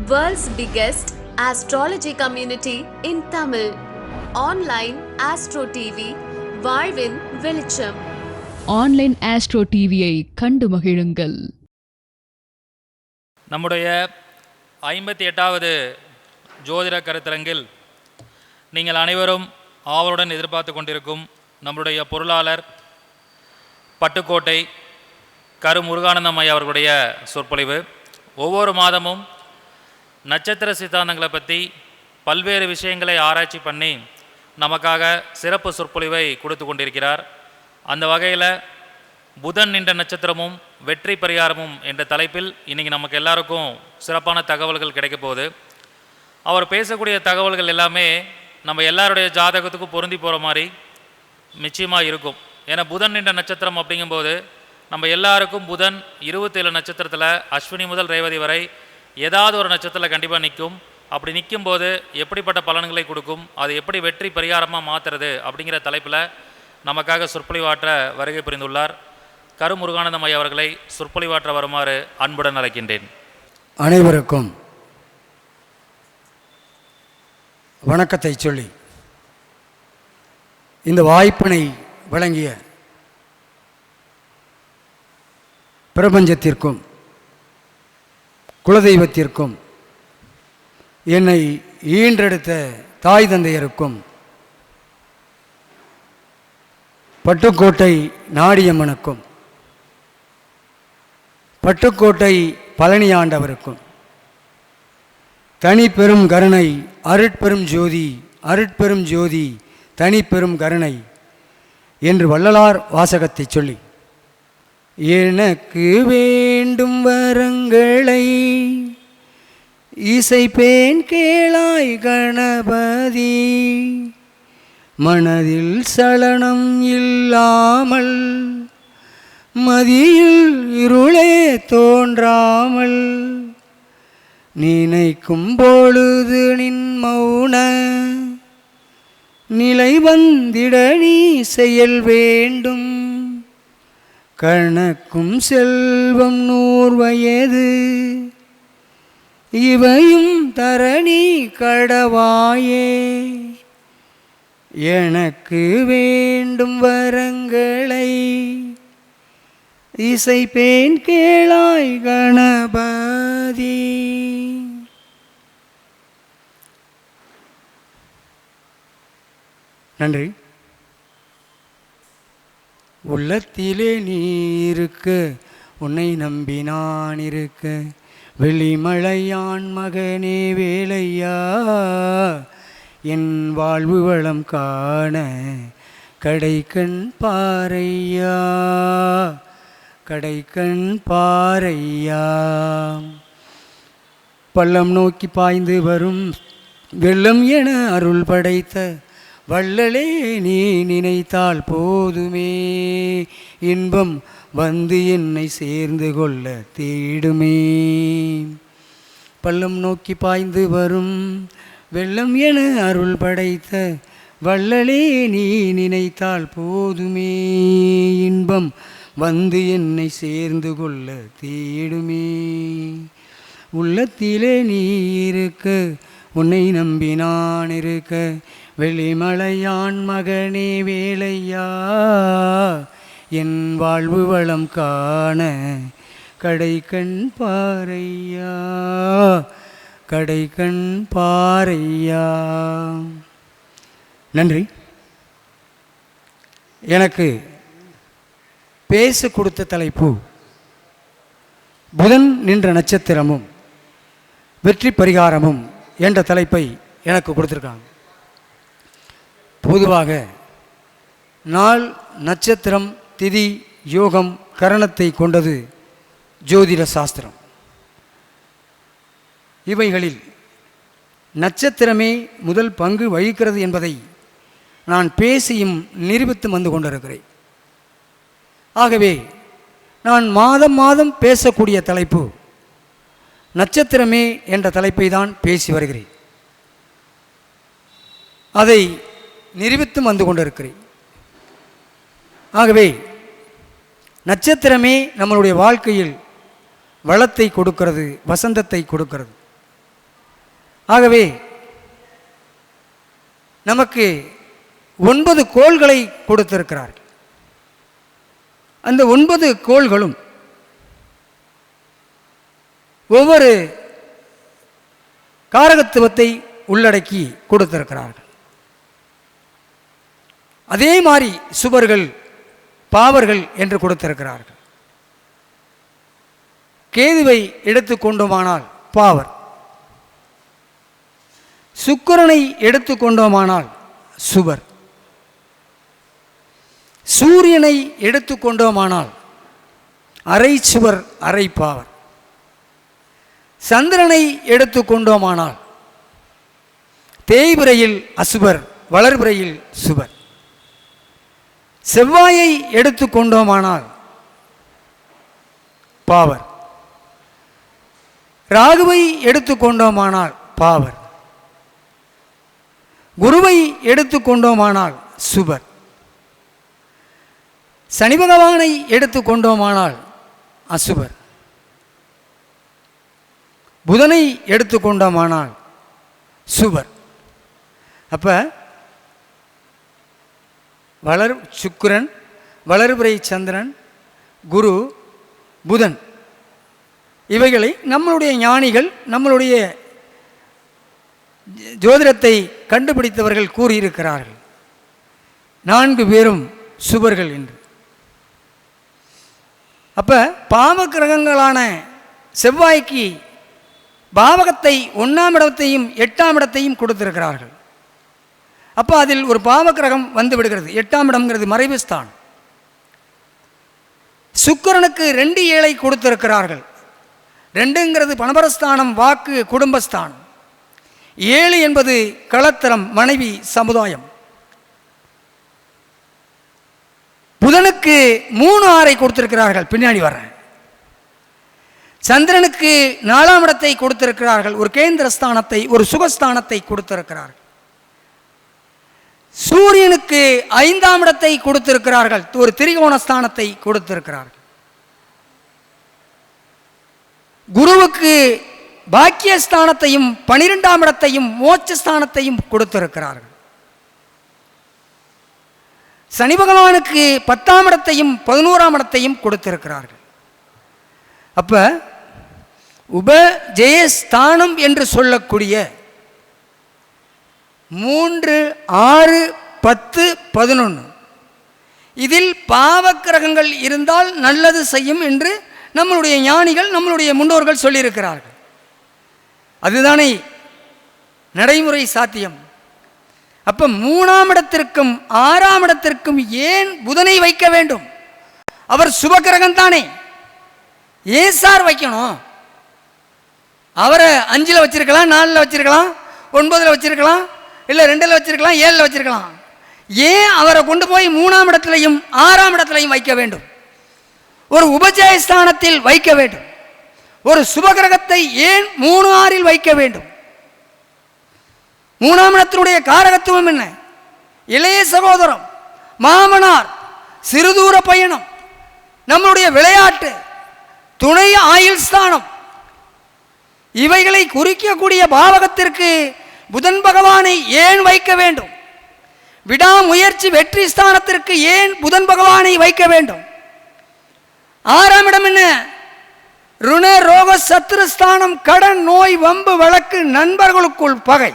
World's biggest astrology community in Tamil. Online Astro TV, வாழ்வின் வெளிச்சம். Online astro டிவியை கண்டு மகிழுங்கள். நம்முடைய 58வது ஜோதிட கருத்தரங்கில் நீங்கள் அனைவரும் ஆவலுடன் எதிர்பார்த்து கொண்டிருக்கும் நம்முடைய பொருளாளர் பட்டுக்கோட்டை கரு முருகானந்தம் ஐயா அவர்களுடைய சொற்பொழிவு. ஒவ்வொரு மாதமும் நட்சத்திர சித்தாந்தங்களை பற்றி பல்வேறு விஷயங்களை ஆராய்ச்சி பண்ணி நமக்காக சிறப்பு சொற்பொழிவை கொடுத்து கொண்டிருக்கிறார். அந்த வகையில் புதன் நின்ற நட்சத்திரமும் வெற்றி பரிகாரமும் என்ற தலைப்பில் இன்றைக்கி நமக்கு எல்லாருக்கும் சிறப்பான தகவல்கள் கிடைக்க போகுது. அவர் பேசக்கூடிய தகவல்கள் எல்லாமே நம்ம எல்லாருடைய ஜாதகத்துக்கும் பொருந்தி போகிற மாதிரி நிச்சயமாக இருக்கும். ஏன்னா புதன் நின்ற நட்சத்திரம் அப்படிங்கும்போது நம்ம எல்லாருக்கும் புதன் 27 நட்சத்திரத்தில் அஸ்வினி முதல் ரேவதி வரை ஏதாவது ஒரு நட்சத்திரத்தில் கண்டிப்பாக நிற்கும். அப்படி நிற்கும்போது எப்படிப்பட்ட பலன்களை கொடுக்கும், அது எப்படி வெற்றி பரிகாரமாக மாற்றுறது அப்படிங்கிற தலைப்பில் நமக்காக சொற்பொழிவாற்ற வருகை புரிந்துள்ளார். கரு முருகானந்தம் ஐயா அவர்களை சொற்பொழிவாற்ற வருமாறு அன்புடன் அழைக்கின்றேன். அனைவருக்கும் வணக்கத்தை சொல்லி இந்த வாய்ப்பினை வழங்கிய பிரபஞ்சத்திற்கும் குலதெய்வத்திற்கும் என்னை ஈன்றெடுத்த தாய் தந்தையருக்கும் பட்டுக்கோட்டை நாடியம்மனுக்கும் பட்டுக்கோட்டை பழனி ஆண்டவருக்கும் தனி பெரும் கருணை அருட்பெரும் ஜோதி அருட்பெரும் ஜோதி தனி பெரும் கருணை என்று வள்ளலார் வாசகத்தை சொல்லி எனக்கு வேண்டும் வரங்களை இசைப்பேன் கேளாய் கணபதி, மனதில் சலனம் இல்லாமல் மதியில் இருளே தோன்றாமல் நினைக்கும் பொழுது நின் மௌன நிலை வந்திட நீ செயல் வேண்டும். கணக்கும் செல்வம் 100 வயது இவையும் தரணி கடவாயே, எனக்கு வேண்டும் வரங்களை இசைப்பேன் கேளாய் கணபதி. நன்றி. உள்ளத்திலே நீ இருக்க உன்னை நம்பி நான் இருக்க, வெளிமலையான் மகனே வேலையா, என் வாழ்வு வளம் காண கடைக்கண் பாரையா, கடைக்கண் பாரையா. பள்ளம் நோக்கி பாய்ந்து வரும் வெள்ளம் என அருள் படைத்த வள்ளலே நீ நினைத்தால் போதுமே, இன்பம் வந்து என்னை சேர்ந்து கொள்ள தேடுமே. பள்ளம் நோக்கி பாய்ந்து வரும் வெள்ளம் என அருள் படைத்த வள்ளலே நீ நினைத்தால் போதுமே, இன்பம் வந்து என்னை சேர்ந்து கொள்ள தேடுமே. உள்ளத்திலே நீ இருக்க உன்னை நம்பி நான் இருக்க, வெளிமலையான் மகனே வேலையா, என் வாழ்வு வளம் காண கடைக்கண் பாரையா, கடைக்கண் பாரையா. நன்றி. எனக்கு பேச கொடுத்த தலைப்பு புதன் நின்ற நட்சத்திரமும் வெற்றி பரிகாரமும் என்ற தலைப்பை எனக்கு கொடுத்துருக்காங்க. பொதுவாக நாள், நட்சத்திரம், திதி, யோகம், கரணத்தை கொண்டது ஜோதிட சாஸ்திரம். இவைகளில் நட்சத்திரமே முதல் பங்கு வகிக்கிறது என்பதை நான் பேசியும் நிரூபித்து வந்து கொண்டிருக்கிறேன். ஆகவே நான் மாதம் மாதம் பேசக்கூடிய தலைப்பு நட்சத்திரமே என்ற தலைப்பை தான் பேசி வருகிறேன். அதை நிரூபித்து வந்து கொண்டிருக்கிறேன். ஆகவே நட்சத்திரமே நம்மளுடைய வாழ்க்கையில் வளத்தை கொடுக்கிறது, வசந்தத்தை கொடுக்கிறது. ஆகவே நமக்கு 9 கோள்களை கொடுத்திருக்கிறார்கள். அந்த 9 கோள்களும் ஒவ்வொரு காரகத்துவத்தை உள்ளடக்கி கொடுத்திருக்கிறார்கள். அதே மாதிரி சுபர்கள் பாவர்கள் என்று கொடுத்திருக்கிறார்கள். கேதுவை எடுத்துக்கொண்டோமானால் பாவர், சுக்கிரனை எடுத்துக்கொண்டோமானால் சுபர், சூரியனை எடுத்துக்கொண்டோமானால் அரை சுவர் அரை பாவர், சந்திரனை எடுத்துக்கொண்டோமானால் தேய்பிரையில் அசுபர் வளர்பிரையில் சுபர், செவ்வாயை எடுத்துக்கொண்டோமானால் பாவர், ராகுவை எடுத்துக்கொண்டோமானால் பாவர், குருவை எடுத்துக்கொண்டோமானால் சுபர், சனி பகவானை எடுத்துக்கொண்டோமானால் அசுபர், புதனை எடுத்துக்கொண்டோமானால் சுபர். அப்ப சுக்கிரன், வளர்பிறை சந்திரன், குரு, புதன் இவைகளை நம்மளுடைய ஞானிகள், நம்மளுடைய ஜோதிடத்தை கண்டுபிடித்தவர்கள் கூறியிருக்கிறார்கள் 4 பேரும் சுபர்கள் என்று. அப்ப பாவ கிரகங்களான செவ்வாய்க்கு பாவகத்தை 1ஆம் இடத்தையும் 8ஆம் இடத்தையும் கொடுத்திருக்கிறார்கள். அப்போ அதில் ஒரு பாவ கிரகம் வந்து விடுகிறது. 8ஆம் இடம்ங்கிறது மறைவு ஸ்தானம். சுக்கிரனுக்கு 2 7 கொடுத்திருக்கிறார்கள். 2ங்கிறது பணபரஸ்தானம், வாக்கு, குடும்பஸ்தானம். 7 என்பது களத்திரம், மனைவி, சமுதாயம். புதனுக்கு 3 6 கொடுத்திருக்கிறார்கள், பின்னாடி வர்றேன். சந்திரனுக்கு 4ஆம் இடத்தை கொடுத்திருக்கிறார்கள், ஒரு கேந்திர ஸ்தானத்தை, ஒரு சுகஸ்தானத்தை கொடுத்திருக்கிறார்கள். சூரியனுக்கு 5ஆம் இடத்தை கொடுத்திருக்கிறார்கள், ஒரு திரிகோண ஸ்தானத்தை கொடுத்திருக்கிறார்கள். குருவுக்கு பாக்கியஸ்தானத்தையும் 12ஆம் இடத்தையும் மோட்சஸ்தானத்தையும் கொடுத்திருக்கிறார்கள். சனி பகவானுக்கு 10ஆம் இடத்தையும் 11ஆம் இடத்தையும் கொடுத்திருக்கிறார்கள். அப்ப உபஜெயஸ்தானம் என்று சொல்லக்கூடிய 3 6 10 11 இதில் பாவக்கிரகங்கள் இருந்தால் நல்லது செய்யும் என்று நம்மளுடைய ஞானிகள், நம்மளுடைய முன்னோர்கள் சொல்லியிருக்கிறார்கள். அதுதானே நடைமுறை சாத்தியம். அப்ப 3ஆம் இடத்திற்கும் 6ஆம் இடத்திற்கும் ஏன் புதனை வைக்க வேண்டும்? அவர் சுபகிரகம் தானே, ஏன் சார் வைக்கணும்? அவரை 5ல் வச்சிருக்கலாம், 4ல் வச்சிருக்கலாம், 9ல் வச்சிருக்கலாம், இல்லை 2ல் வச்சிருக்கலாம், 7ல் வச்சிருக்கலாம். ஏன் அவரை கொண்டு போய் 3ஆம் இடத்திலையும் 6ஆம் இடத்திலையும் வைக்க வேண்டும்? ஒரு உபஜயஸ்தானத்தில் வைக்க வேண்டும். ஒரு சுபகிரகத்தை ஏன் 3 6ல் வைக்க வேண்டும்? 3ஆம் இடத்தினுடைய காரகத்துவம் என்ன? இளைய சகோதரம், மாமனார், சிறுதூர பயணம், நம்மளுடைய விளையாட்டு, துணை ஆயுள் ஸ்தானம், இவைகளை குறிக்கக்கூடிய பாவகத்திற்கு புதன் பகவானை ஏன் வைக்க வேண்டும்? விடாமுயற்சி வெற்றி ஸ்தானத்திற்கு ஏன் புதன் பகவானை வைக்க வேண்டும்? 6ஆம் இடம் என்ன? ருண ரோக சத்ருஸ்தானம், கடன், நோய், வம்பு, வழக்கு, நண்பர்களுக்குள் பகை.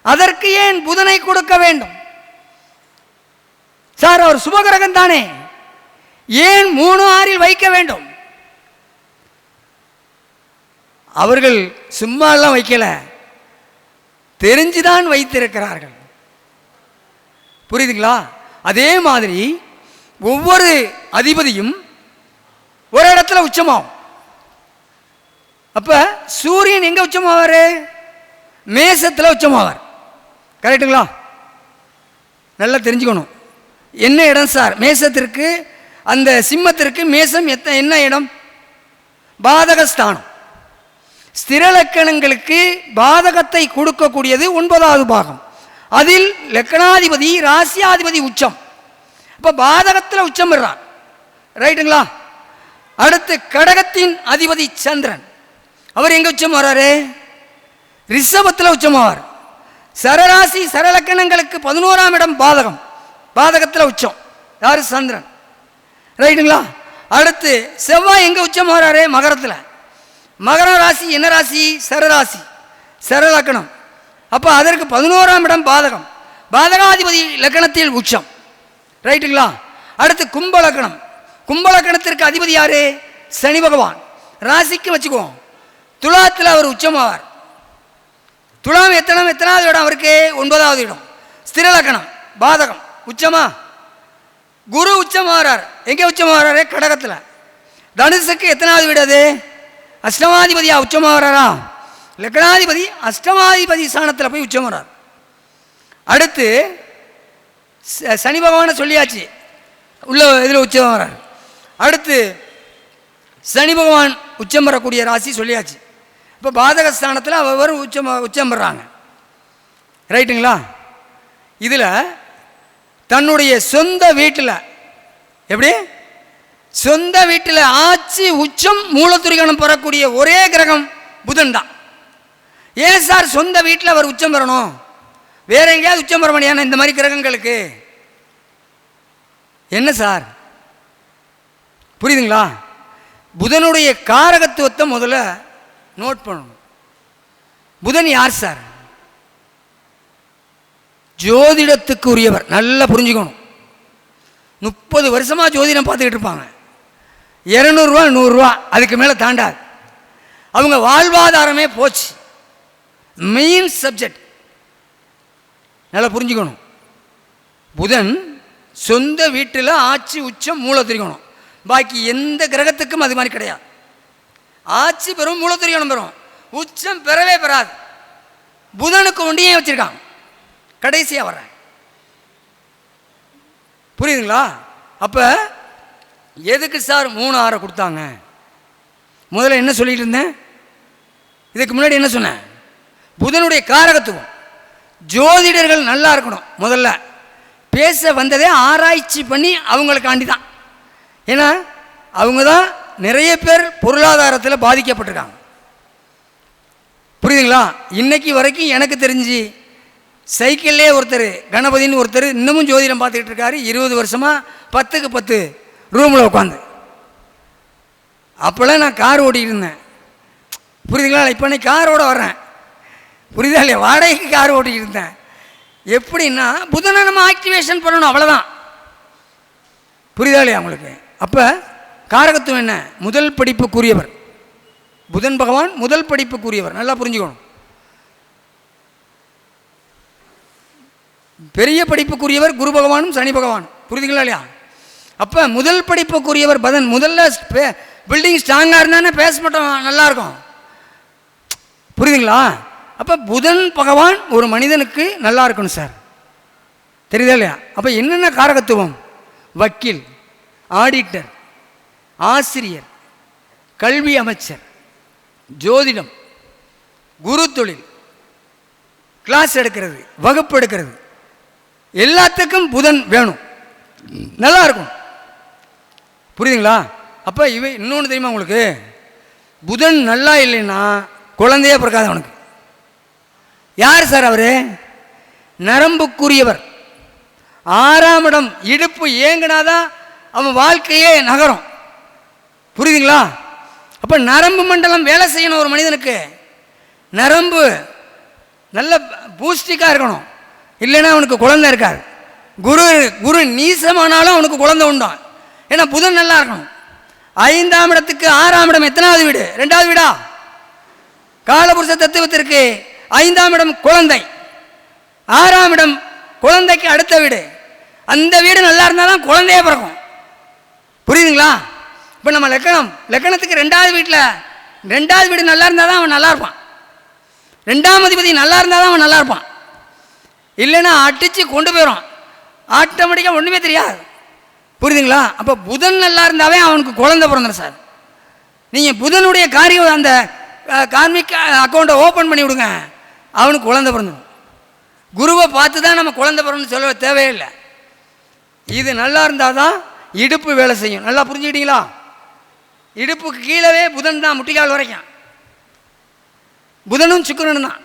அதற்கு ஏன் புதனை கொடுக்க வேண்டும்? சார் அவர் சுபகிரகம் தானே, ஏன் 3 6ல் வைக்க வேண்டும்? அவர்கள் சும்மா எல்லாம் வைக்கல, தெரிஞ்சுதான் வைத்திருக்கிறார்கள். புரியுதுங்களா? அதே மாதிரி ஒவ்வொரு அதிபதியும் ஒரு இடத்துல உச்சமாகும். அப்ப சூரியன் எங்க உச்சமாவாரு? மேசத்தில் உச்சமாவார். கரெக்டுங்களா? நல்லா தெரிஞ்சுக்கணும். என்ன இடம் சார் மேசத்திற்கு? அந்த சிம்மத்திற்கு மேசம் என்ன இடம்? பாதகஸ்தானம். ஸ்திரலக்கணங்களுக்கு பாதகத்தை கொடுக்கக்கூடியது 9வது பாகம். அதில் லக்கணாதிபதி ராசியாதிபதி உச்சம். இப்போ பாதகத்தில் உச்சம் பெறார். ரைட்டுங்களா? அடுத்து கடகத்தின் அதிபதி சந்திரன், அவர் எங்க உச்சம் வர்றாரு? ரிஷபத்தில் உச்சமாவார். சரராசி சரலக்கணங்களுக்கு 11ஆம் இடம் பாதகம், பாதகத்தில் உச்சம் யாரு? சந்திரன். ரைட்டுங்களா? அடுத்து செவ்வாய் எங்கே உச்சம் வராரு? மகரத்தில். மகர ராசி என்ன ராசி? சரராசி, சரலக்கணம். அப்போ அதற்கு 11ஆம் இடம் பாதகம், பாதகாதிபதி லக்கணத்தில் உச்சம். ரைட்டுங்களா? அடுத்து கும்பலக்கணம், கும்பலக்கணத்திற்கு அதிபதி யாரு? சனி பகவான். ராசிக்கு வச்சுக்குவோம். துலாத்தில் அவர் உச்சமாவார். துலாம் எத்தனாவது இடம் அவருக்கு? 9வது இடம். ஸ்திரலக்கணம், பாதகம், உச்சமா? குரு உச்சமாகிறார். எங்கே உச்சமாகிறாரு? கடகத்தில். தனுசுக்கு எத்தனாவது வீடு அது? அஷ்டமாதிபதியா உச்சமாகிறாரா? லக்னாதிபதி அஷ்டமாதிபதி ஸ்தானத்தில் போய் உச்சமாகிறார். அடுத்து சனி பகவானை சொல்லியாச்சு, உள்ள இதில் உச்சமாகிறார். அடுத்து சனி பகவான் உச்சம் பெறக்கூடிய ராசி சொல்லியாச்சு. இப்போ பாதகஸ்தானத்தில் அவர் உச்சம் பெறாங்க. ரைட்டுங்களா? இதில் தன்னுடைய சொந்த வீட்டில், எப்படி சொந்த வீட்டில் ஆட்சி உச்சம் மூலத்துரிகணம் பெறக்கூடிய ஒரே கிரகம் புதன் தான். ஏன் சார் சொந்த வீட்டில் அவர் உச்சம் பெறணும்? வேற எங்கேயாவது உச்சம் பெற முடியாது இந்த மாதிரி கிரகங்களுக்கு? என்ன சார் புரியுதுங்களா? புதனுடைய காரகத்துவத்தை முதல்ல நோட் பண்ணணும். புதன் யார் சார்? ஜோதிடத்துக்கு உரியவர். நல்லா புரிஞ்சுக்கணும். 30 வருஷமாக ஜோதிடம் பார்த்துக்கிட்டு இருப்பாங்க. 200 ரூபா 100 ரூபா அதுக்கு மேலே தாண்டாது. அவங்க வாழ்வாதாரமே போச்சு. மெயின் சப்ஜெக்ட் நல்லா புரிஞ்சுக்கணும். புதன் சொந்த வீட்டில் ஆட்சி உச்சம் மூலத்திரிகோணம். பாக்கி எந்த கிரகத்துக்கும் அது மாதிரி கிடையாது. ஆட்சி பெறும், மூலத்திரிகோணம் பெறும், உச்சம் பெறவே பெறாது. புதனுக்கு ஒண்டியே வச்சிருக்காங்க. கடைசியாக வர்றேன், புரியுதுங்களா? அப்போ எதுக்கு சார் 3 6 கொடுத்தாங்க? முதல்ல என்ன சொல்லிட்டு இருந்தேன்? இதுக்கு முன்னாடி என்ன சொன்னேன்? புதனுடைய காரகத்துவம். ஜோதிடர்கள் நல்லா இருக்கணும். முதல்ல பேச வந்ததே ஆராய்ச்சி பண்ணி அவங்களுக்காண்டி தான். ஏன்னா அவங்க தான் நிறைய பேர் பொருளாதாரத்தில் பாதிக்கப்பட்டிருக்காங்க. புரியுதுங்களா? இன்னைக்கு வரைக்கும் எனக்கு தெரிஞ்சு சைக்கிள்லே ஒருத்தர், கணபதினு ஒருத்தர் இன்னமும் ஜோதிடம் பார்த்துக்கிட்டு இருக்காரு. 20 வருஷமாக 10க்கு 10 ரூமில் உட்காந்து. அப்போல்லாம் நான் கார் ஓட்டிகிட்டு இருந்தேன். புரியுதுங்களா? இப்போ நான் காரோட வர்றேன். புரியுதா இல்லையா? வாடகைக்கு கார் ஓட்டிகிட்டு இருந்தேன். எப்படின்னா புதனை நம்ம ஆக்டிவேஷன் பண்ணணும், அவ்வளோதான். புரியுதா இல்லையா உங்களுக்கு? அப்போ காரகத்துவம் என்ன? முதல் படிப்புக்குரியவர் புதன் பகவான், முதல் படிப்புக்குரியவர். நல்லா புரிஞ்சுக்கணும். பெரிய படிப்புக்குரியவர் குரு பகவானும் சனி பகவானும். புரியுதுங்களா இல்லையா? அப்போ முதல் படிப்புக்குரியவர் புதன். முதல்ல பில்டிங் ஸ்ட்ராங்காக இருந்தானே பேசப்பட்டோம் நல்லாயிருக்கும். புரியுதுங்களா? அப்போ புதன் பகவான் ஒரு மனிதனுக்கு நல்லா இருக்கணும் சார். தெரியுதா இல்லையா? அப்போ என்னென்ன காரகத்துவம்? வக்கீல், ஆடிட்டர், ஆசிரியர், கல்வி அமைச்சர், ஜோதிடம், குரு தொழில், கிளாஸ் எடுக்கிறது, வகுப்பு எடுக்கிறது, எல்லாத்துக்கும் புதன் வேணும், நல்லா இருக்கும். புரியுதுங்களா? அப்போ இன்னொன்று தெரியுமா உங்களுக்கு? புதன் நல்லா இல்லைன்னா குழந்தையே பிறக்காது அவனுக்கு. யார் சார் அவரு? நரம்புக்குரியவர். 6ஆம் இடம். இடுப்பு ஏங்கினாதான் அவன் வாழ்க்கையே நகரும். புரியுதுங்களா? அப்போ நரம்பு மண்டலம் வேலை செய்யணும் ஒரு மனிதனுக்கு. நரம்பு நல்ல பூஸ்டிக்காக இருக்கணும், இல்லைன்னா அவனுக்கு குழந்தை இருக்காது. குரு நீசமானாலும் அவனுக்கு குழந்தை உண்டான். ஏன்னா புதன் நல்லா இருக்கணும். 5ஆம் இடத்துக்கு 6ஆம் இடம் எத்தனாவது வீடு? 2வது வீடா? காலபுருஷ தத்துவத்திற்கு 5ஆம் இடம் குழந்தை, 6ஆம் இடம் குழந்தைக்கு அடுத்த வீடு. அந்த வீடு நல்லா இருந்தால் தான் குழந்தையே பிறக்கும். புரியுதுங்களா? இப்போ நம்ம லக்கணத்துக்கு 2வது வீட்டில் 2வது வீடு நல்லா இருந்தால் தான் அவன் நல்லா இருப்பான். 2ஆம் அதிபதி நல்லா இருந்தால் தான் அவன் நல்லா இருப்பான். இல்லைன்னா அடித்து கொண்டு போயிடும், ஆட்டோமேட்டிக்காக ஒன்றுமே தெரியாது. புரியுதுங்களா? அப்போ புதன் நல்லா இருந்தாவே அவனுக்கு குழந்தை பிறந்துடும் சார். நீங்கள் புதனுடைய காரியம் அந்த கார்மிக் அக்கௌண்ட்டை ஓப்பன் பண்ணி விடுங்க, அவனுக்கு குழந்தை பிறந்துடும். குருவை பார்த்து தான் நம்ம குழந்தை பிறந்து சொல்ல தேவையில்லை. இது நல்லா இருந்தால் தான் இடுப்பு வேலை செய்யும். நல்லா புரிஞ்சுக்கிட்டீங்களா? இடுப்புக்கு கீழவே புதன் தான், முட்டிக்கால் வரைக்கும் புதனும் சுக்கிரனும் தான்.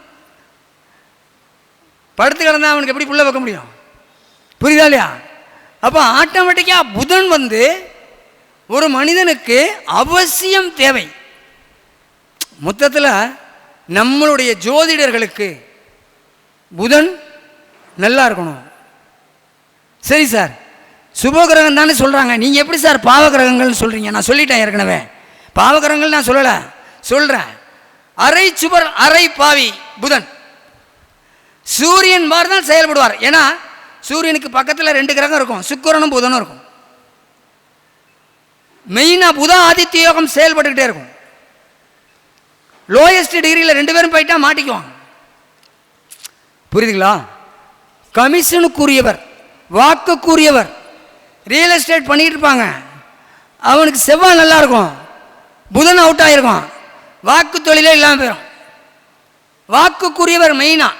படுத்து கிடந்தா அவனுக்கு எப்படி புள்ள வைக்க முடியும்? புரியுதா இல்லையா? அப்போ ஆட்டோமேட்டிக்காக புதன் வந்து ஒரு மனிதனுக்கு அவசியம் தேவை. மொத்தத்தில் நம்மளுடைய ஜோதிடர்களுக்கு புதன் நல்லா இருக்கணும். சரி சார், சுபகிரகம் தானே சொல்கிறாங்க, நீங்கள் எப்படி சார் பாவகிரகங்கள்னு சொல்கிறீங்க? நான் சொல்லிட்டேன் ஏற்கனவே, பாவகிரகங்கள் நான் சொல்லலை, சொல்கிறேன். அரை சுபர் அரை பாவி புதன். சூரியன் மாதிரி தான் செயல்படுவார். ஏன்னா சூரியனுக்கு பக்கத்தில் 2 கிரகம் இருக்கும், சுக்கிரனும் புதனும் இருக்கும். மெயினாக புத ஆதித்ய யோகம் செயல்பட்டுக்கிட்டே இருக்கும். லோயஸ்ட் டிகிரியில் 2 பேரும் போயிட்டா மாட்டிக்குவாங்க. புரியுதுங்களா? கமிஷனுக்குரியவர், வாக்குக்குரியவர், ரியல் எஸ்டேட் பண்ணிக்கிட்டு இருப்பாங்க, அவனுக்கு செவ்வாய் நல்லா இருக்கும், புதன் அவுட் ஆகிருக்கும், வாக்கு தொழிலே இல்லாமல் போயிடும். வாக்குக்குரியவர் மெயினாக,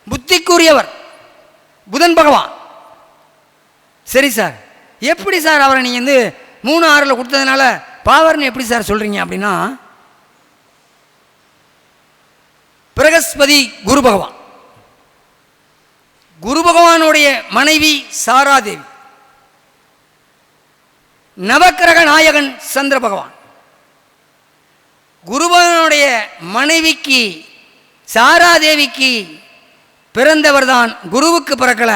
புத்திக்குரியவர் புதன் பகவான். சரி சார், எப்படி சார் அவரை நீங்கள் வந்து 3-6 கொடுத்ததுனால பாவர்னு எப்படி சார் சொல்கிறீங்க அப்படின்னா, பிரகஸ்பதி குரு பகவான், குரு பகவானுடைய மனைவி சாராதேவி, நவக்கிரக நாயகன் சந்திர பகவான். குரு பகவானுடைய மனைவிக்கு சாராதேவிக்கு பிறந்தவர் தான், குருவுக்கு பிறக்கல,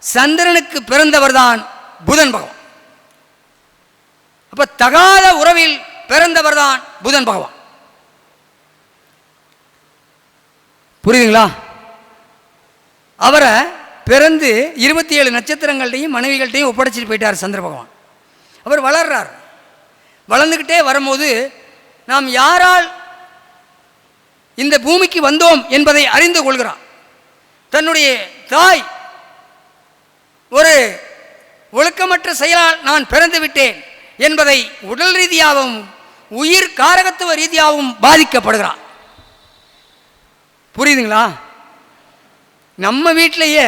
சந்திரனுக்கு பிறந்தவர் தான் புதன் பகவான். அப்ப தகாத உறவில் பிறந்தவர் தான் புதன் பகவான். புரியுதுங்களா? அவரை பிறந்து 27 நட்சத்திரங்கள்டையும் மனைவிகள்டையும் ஒப்படைச்சிட்டு போயிட்டார் சந்திர பகவான். அவர் வளர்றார். வளர்ந்துக்கிட்டே வரும்போது நாம் யாரால் இந்த பூமிக்கு வந்தோம் என்பதை அறிந்து கொள்கிறார். தன்னுடைய தாய் ஒரு ஒழுக்கமற்ற செயலால் நான் பிறந்து விட்டேன் என்பதை உடல் ரீதியாகவும் உயிர் காரகத்துவ ரீதியாகவும் பாதிக்கப்படுகிறார். புரியுதுங்களா? நம்ம வீட்டிலேயே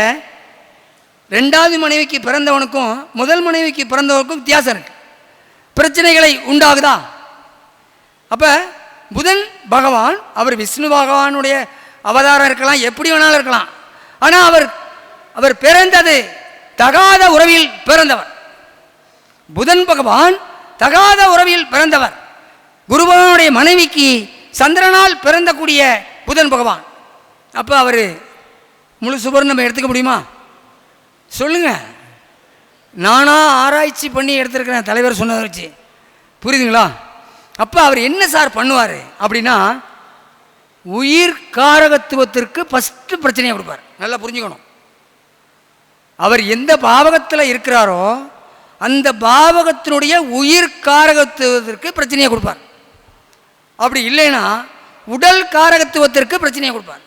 2வது மனைவிக்கு பிறந்தவனுக்கும் முதல் மனைவிக்கு பிறந்தவனுக்கும் வித்தியாசம் இருக்கு. பிரச்சனைகளை உண்டாகுதா? அப்போ புதன் பகவான் அவர் விஷ்ணு பகவானுடைய அவதாரம் இருக்கலாம், எப்படி வேணாலும் இருக்கலாம். ஆனால் அவர் பிறந்தது தகாத உறவில் பிறந்தவர். புதன் பகவான் தகாத உறவில் பிறந்தவர். குரு பகவானுடைய மனைவிக்கு சந்திரனால் பிறந்தக்கூடிய புதன் பகவான். அப்போ அவர் முழு சுபர் நம்ம எடுத்துக்க முடியுமா? சொல்லுங்க. நானா ஆராய்ச்சி பண்ணி எடுத்திருக்கிறேன், தலைவர் சொன்னதை வச்சு. புரியுதுங்களா? அப்போ அவர் என்ன சார் பண்ணுவார் அப்படின்னா, உயிர் காரகத்துவத்திற்கு ஃபஸ்ட்டு பிரச்சனையை கொடுப்பார். நல்லா புரிஞ்சுக்கணும். அவர் எந்த பாவகத்தில் இருக்கிறாரோ அந்த பாவகத்தினுடைய உயிர் காரகத்துவத்திற்கு பிரச்சனையை கொடுப்பார். அப்படி இல்லைன்னா உடல் காரகத்துவத்திற்கு பிரச்சனையை கொடுப்பார்.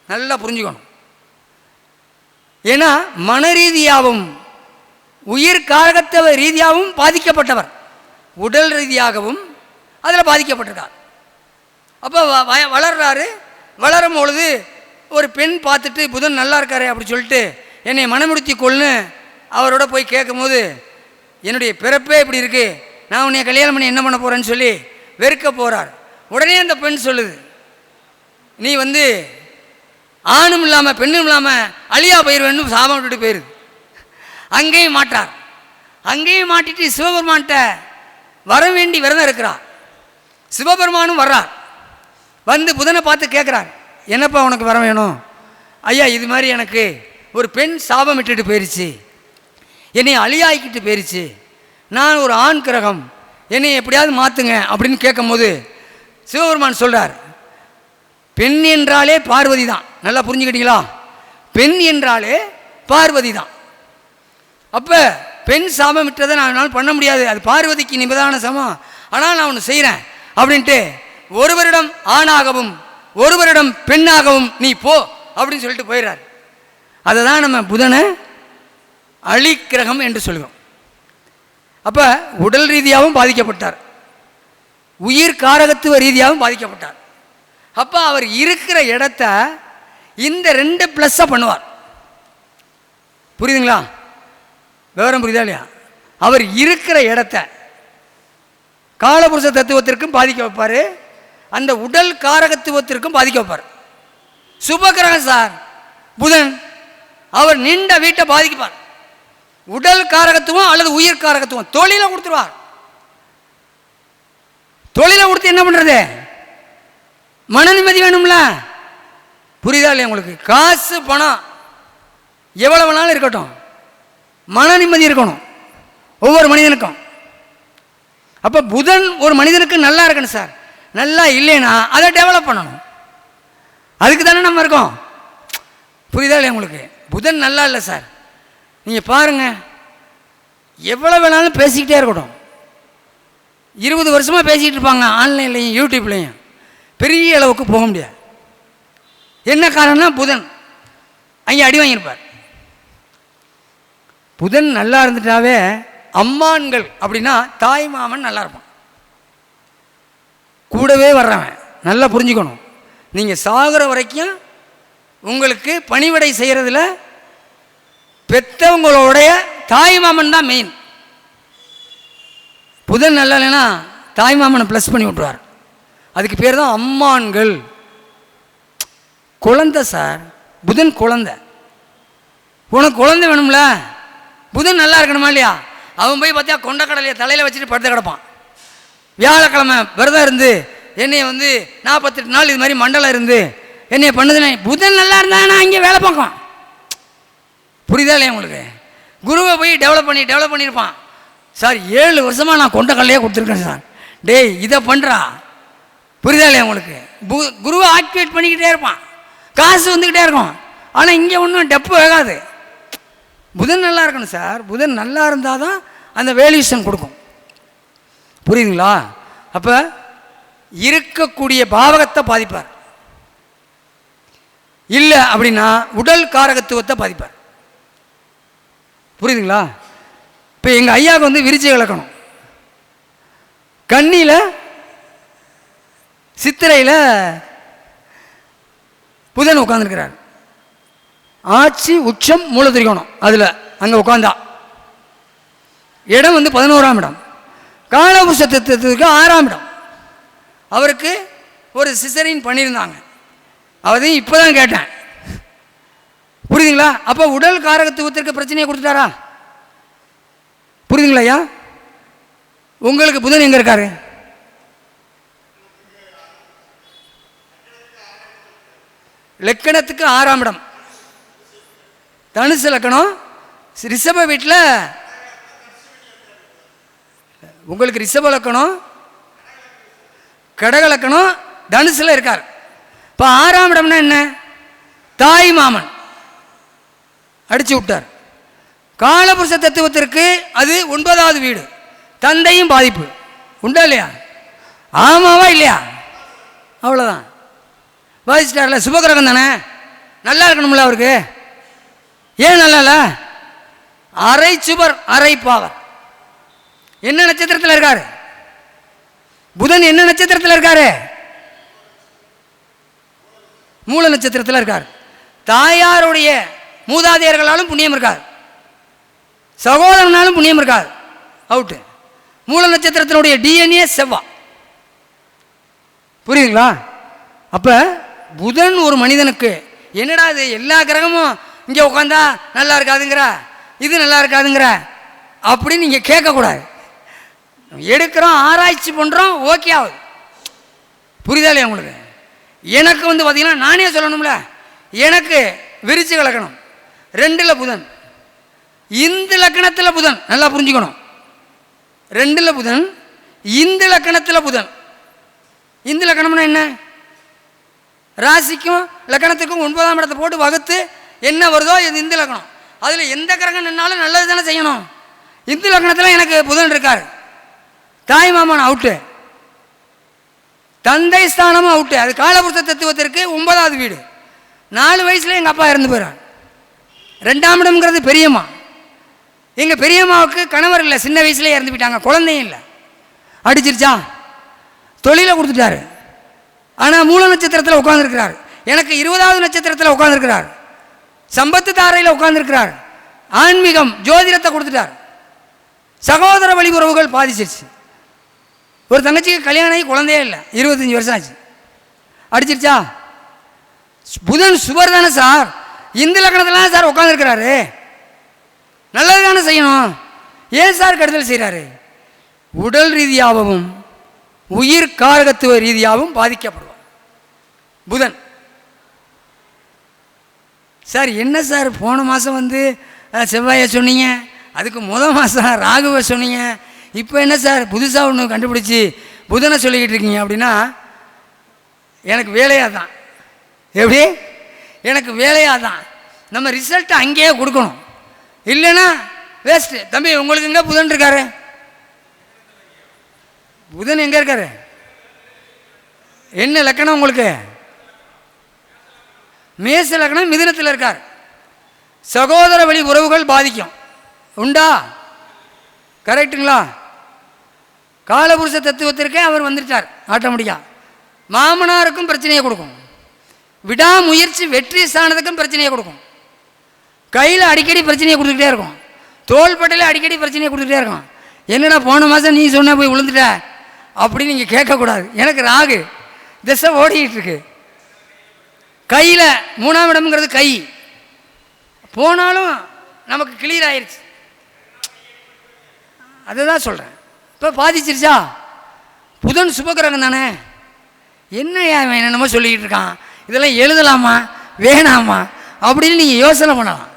நல்லா புரிஞ்சுக்கணும். ஏன்னா மன ரீதியாகவும் உயிர் காரகத்துவ ரீதியாகவும் பாதிக்கப்பட்டவர், உடல் ரீதியாகவும் அதில் பாதிக்கப்பட்டிருக்கார். அப்போ வளர்றாரு. வளரும் பொழுது ஒரு பெண் பார்த்துட்டு புதன் நல்லா இருக்காரு அப்படி சொல்லிட்டு என்னை மனமுடித்தி கொள்ளுன்னு அவரோட போய் கேட்கும்போது, என்னுடைய பிறப்பே இப்படி இருக்கு, நான் உன்னை கல்யாணம் பண்ணி என்ன பண்ண போகிறேன்னு சொல்லி வெறுக்க போகிறார். உடனே அந்த பெண் சொல்லுது, நீ வந்து ஆணும் இல்லாமல் பெண்ணும் இல்லாமல் அழியா போயிடுவேன்னு சாபம் விட்டுட்டு போயிடுது. அங்கேயும் மாட்டார். அங்கேயும் மாட்டிட்டு சிவபெருமான்கிட்ட வர வேண்டி விரதம் இருக்கிறார். சிவபெருமானும் வர்றார். வந்து புதனை பார்த்து கேட்குறார், என்னப்பா உனக்கு வர வேணும்? ஐயா, இது மாதிரி எனக்கு ஒரு பெண் சாபம் விட்டுட்டு போயிடுச்சு, என்னை அழியாக்கிட்டு போயிடுச்சு, நான் ஒரு ஆண் கிரகம், என்னை எப்படியாவது மாற்றுங்க அப்படின்னு கேட்கும்போது சிவபெருமான் சொல்கிறார், பெண் என்றாலே பார்வதி தான். நல்லா புரிஞ்சுக்கிட்டீங்களா? பெண் என்றாலே பார்வதி தான். அப்போ பெண் சாபம் விட்டதை நான் பண்ண முடியாது, அது பார்வதிக்கு நிபதான சமம். ஆனால் நான் ஒன்று செய்கிறேன் அப்படின்ட்டு ஒருவரிடம் ஆணாகவும் ஒருவரிடம் பெண்ணாகவும் நீ போ அப்படின்னு சொல்லிட்டு போயிடுறார். அதை தான் நம்ம புதனை அழிக்கிரகம் என்று சொல்லுவோம். அப்போ உடல் ரீதியாகவும் பாதிக்கப்பட்டார், உயிர் காரகத்துவ ரீதியாகவும் பாதிக்கப்பட்டார். அப்போ அவர் இருக்கிற இடத்த இந்த 2 ப்ளஸ்ஸை பண்ணுவார். புரியுதுங்களா? விவரம் புரியுதா இல்லையா? அவர் இருக்கிற இடத்த காலபுருஷ தத்துவத்திற்கும் பாதிக்க வைப்பார், அந்த உடல் காரகத்துவத்திற்கும் பாதிக்க வைப்பார். சுபகிரகம் சார், புதன் அவர் நின்ற வீட்டை பாதிக்குவார். உடல் காரகத்துவம் அல்லது உயிர் காரகத்துவம் தொழிலை கொடுத்துருவார். தொழிலை கொடுத்து என்ன பண்ணுறது? மன நிம்மதி வேணும்ல. புரியுதா இல்லையா உங்களுக்கு? காசு பணம் எவ்வளோ வேணாலும் இருக்கட்டும், மன நிம்மதி இருக்கணும் ஒவ்வொரு மனிதனுக்கும். அப்போ புதன் ஒரு மனிதனுக்கு நல்லா இருக்கணும் சார். நல்லா இல்லைன்னா அதை டெவலப் பண்ணணும். அதுக்கு தானே நம்ம இருக்கோம். புரியுதா இல்லையா உங்களுக்கு? புதன் நல்லா இல்லை சார், நீங்கள் பாருங்கள், எவ்வளோ வேணாலும் பேசிக்கிட்டே இருக்கட்டும். 20 வருஷமாக பேசிக்கிட்டு இருப்பாங்க, ஆன்லைன்லையும் யூடியூப்லையும். பெரிய அளவுக்கு போக முடியாது. என்ன காரணம்னா புதன் அங்கே அடி வாங்கியிருப்பார். புதன் நல்லா இருந்துட்டாவே அம்மான்கள் அப்படின்னா தாய் மாமன் நல்லா இருப்பான். கூடவே வர்றவன் நல்லா புரிஞ்சுக்கணும். நீங்கள் சாகிற வரைக்கும் உங்களுக்கு பணிவிடை செய்கிறதுல பெற்றவங்களுடைய தாய் மாமன் தான் மெயின். புதன் நல்லா இல்லைன்னா தாய் மாமனை ப்ளஸ் பண்ணி விட்டுருவார். அதுக்கு பேர் தான் அம்மான்கள். குழந்தை சார், புதன் குழந்தை. உனக்கு குழந்தை வேணும்ல, புதன் நல்லா இருக்கணுமா இல்லையா? அவன் போய் பார்த்தா கொண்டக்கடலையை தலையில் வச்சுட்டு படுத்து கிடப்பான். வியாழக்கிழமை விரதம் இருந்து என்னைய 48 நாள் இது மாதிரி மண்டலம் இருந்து என்னைய பண்ணுதுன்னு புதன் நல்லா இருந்தா நான் இங்கே வேலை பார்க்கும். புரியுதா இல்லையா உங்களுக்கு? குருவை போய் டெவலப் பண்ணியிருப்பான். சார் 7 வருஷமாக நான் கொண்டக்கடலையே கொடுத்துருக்கேன் சார். டேய் இதை பண்ணுறா. புரியுதா இல்லையா உங்களுக்கு? குருவை ஆக்டிவேட் பண்ணிக்கிட்டே இருப்பான், காசு வந்துக்கிட்டே இருக்கும். ஆனால் இங்கே ஒன்றும் டப்பு வேகாது. புதன் நல்லா இருக்கணும் சார். புதன் நல்லா இருந்தால் தான் அந்த வேல்யூஷன் கொடுக்கும். புரியுதுங்களா? அப்போ இருக்கக்கூடிய பாவகத்தை பாதிப்பார். இல்லை அப்படின்னா உடல் காரகத்துவத்தை பாதிப்பார். புரியுதுங்களா? இப்போ எங்கள் ஐயாவுக்கு விருச்சிக இலக்கணம். கன்னியில் சித்திரையில் புதன் உட்காந்துருக்கிறார். ஆட்சி உச்சம் மூலத்திரிகோணம் அதில் அங்கே உட்காந்தா இடம் 11ஆம் இடம். காலபுருஷ தத்துவத்துக்கு 6ஆம் இடம். அவருக்கு ஒரு சிசரின் பண்ணியிருந்தாங்க. அதையும் இப்போ தான் கேட்டேன். புரியுதுங்களா? அப்போ உடல் காரகத்துவத்திற்கு பிரச்சனையை கொடுத்துட்டாரா? புரியுதுங்களா ஐயா? உங்களுக்கு புதன் எங்கே இருக்காரு? லக்கணத்துக்கு 6ஆம் இடம். தனுசு லக்கணம். ரிஷப வீட்டில் உங்களுக்கு ரிஷப லக்கணம், கடக லக்கணம், தனுசில் இருக்கார். இப்போ 6ஆம் இடம்னா என்ன? தாய் மாமன் அடிச்சு விட்டார். காலபுருஷ தத்துவத்திற்கு அது 9வது வீடு. தந்தையும் பாதிப்பு உண்டா இல்லையா? ஆமாவா இல்லையா? அவ்வளோதான், பாதிச்சிட்டார்ல. சுபகிரகம் தானே, நல்லா இருக்கணும்ல அவருக்கு. ஏன் நல்லா இல்லை? அரை சுபர் அரை பாவர். என்ன நட்சத்திரத்தில் இருக்காரு புதன்? என்ன நட்சத்திரத்தில் இருக்காரு? மூல நட்சத்திரத்தில் இருக்கார். தாயாருடைய மூதாதையர்களாலும் புண்ணியம் இருக்காது, சகோதரனாலும் புண்ணியம் இருக்காது. அவுட்டு. மூல நட்சத்திரத்தினுடைய டிஎன்ஏ செவ்வா. புரியுதுங்களா? அப்போ புதன் ஒரு மனிதனுக்கு என்னடா இது எல்லா கிரகமும் இங்கே உட்காந்தா நல்லா இருக்காதுங்கிற, இது நல்லா இருக்காதுங்கிற அப்படின்னு நீங்கள் கேட்கக்கூடாது. எடுக்கிறோம், ஆராய்ச்சி பண்ணுறோம், ஓகே ஆகுது. புரியுதா இல்லையா உங்களுக்கு? எனக்கு பார்த்தீங்கன்னா நானே சொல்லணும்ல, எனக்கு விருச்சிக லக்கணம் 2ல் புதன், இந்த லக்கணத்தில் புதன். நல்லா புரிஞ்சுக்கணும். 2ல் புதன், இந்த லக்கணத்தில் புதன். இந்த லக்கணம்னா என்ன? ராசிக்கும் லக்கணத்துக்கும் 9ஆம் இடத்தை போட்டு வகுத்து என்ன வருதோ இது இந்த லக்கணம். அதில் எந்த கிரகம் நின்னாலும் நல்லது தானே செய்யணும். இந்த லக்கணத்தில் எனக்கு புதன் இருக்கார். தாய் மாமன் அவுட்டு, தந்தை ஸ்தானமும் அவுட்டு. அது காலபுருஷ தத்துவத்திற்கு 9வது வீடு. 4 வயசுல எங்கள் அப்பா இறந்து போயிறார். 2ஆம் இடம்ங்கிறது பெரியம்மா. எங்கள் பெரியம்மாவுக்கு கணவர் இல்லை, சின்ன வயசுலேயே இறந்து போயிட்டாங்க, குழந்தையும் இல்லை. அடிச்சிருச்சா? தொழிலை கொடுத்துட்டாரு. ஆனால் மூல நட்சத்திரத்தில் உட்காந்துருக்கிறார். எனக்கு 20வது நட்சத்திரத்தில் உட்காந்துருக்கிறார். சம்பத்து தாரையில் உட்காந்துருக்கிறார். ஆன்மீகம் ஜோதிடத்தை கொடுத்துட்டார். சகோதர வழிபுறவுகள் பாதிச்சிருச்சு. ஒரு தங்கச்சிக்கு கல்யாணம் ஆகி குழந்தையே இல்லை, 25 வருஷம் ஆச்சு. அடிச்சிருச்சா? புதன் சுபர் தானே சார். இந்து லக்னத்தில் சார் உட்காந்துருக்கிறாரு, நல்லது தானே செய்யணும். ஏன் சார் கெடுதல் செய்கிறாரு? உடல் ரீதியாகவும் உயிர் காரகத்துவ ரீதியாகவும் பாதிக்கப்படுவார் புதன். சார் என்ன சார் போன மாதம் வந்து செவ்வாயை சொன்னீங்க, அதுக்கு மாதம் ராகுவை சொன்னீங்க, இப்போ என்ன சார் புதுசாக ஒன்று கண்டுபிடிச்சி புதனை சொல்லிக்கிட்டு இருக்கீங்க அப்படின்னா, எனக்கு வேலையாக தான். எப்படி? எனக்கு வேலையாக தான். நம்ம ரிசல்ட்டை அங்கேயே கொடுக்கணும், இல்லைன்னா வேஸ்ட்டு. தம்பி உங்களுக்கு எங்கே புதன் இருக்காரு? புதன் எங்கே இருக்காரு? என்ன லக்கணம் உங்களுக்கு? மேச லக்னம் மிதுனத்தில் இருக்கார். சகோதர வழி உறவுகள் பாதிக்கும். உண்டா? கரெக்டுங்களா? காலபுருஷ தத்துவத்திற்கே அவர் வந்துட்டார் ஆட்டோமேட்டிக்காக. மாமனாருக்கும் பிரச்சனையை கொடுக்கும், விடாமுயற்சி வெற்றி ஸ்தானத்துக்கும் பிரச்சனையை கொடுக்கும், கையில் அடிக்கடி பிரச்சனையை கொடுத்துக்கிட்டே இருக்கும், தோள்பட்டையில் அடிக்கடி பிரச்சனையை கொடுத்துக்கிட்டே இருக்கும். என்னடா போன மாதம் நீ சொன்ன போய் விழுந்துட்ட அப்படின்னு நீங்கள் கேட்கக்கூடாது. எனக்கு ராகு திசை ஓடிக்கிட்டு இருக்கு. கையில் 3ஆம் இடம்ங்கிறது கை போனாலும் நமக்கு கிளியர் ஆயிடுச்சு. அதுதான் சொல்கிறேன். இப்போ பாதிச்சிருச்சா? புதன் சுபகிரகம் தானே. என்ன என்னமோ சொல்லிக்கிட்டு இருக்கான், இதெல்லாம் எழுதலாமா வேணாமா அப்படின்னு நீங்கள் யோசனை பண்ணலாம்.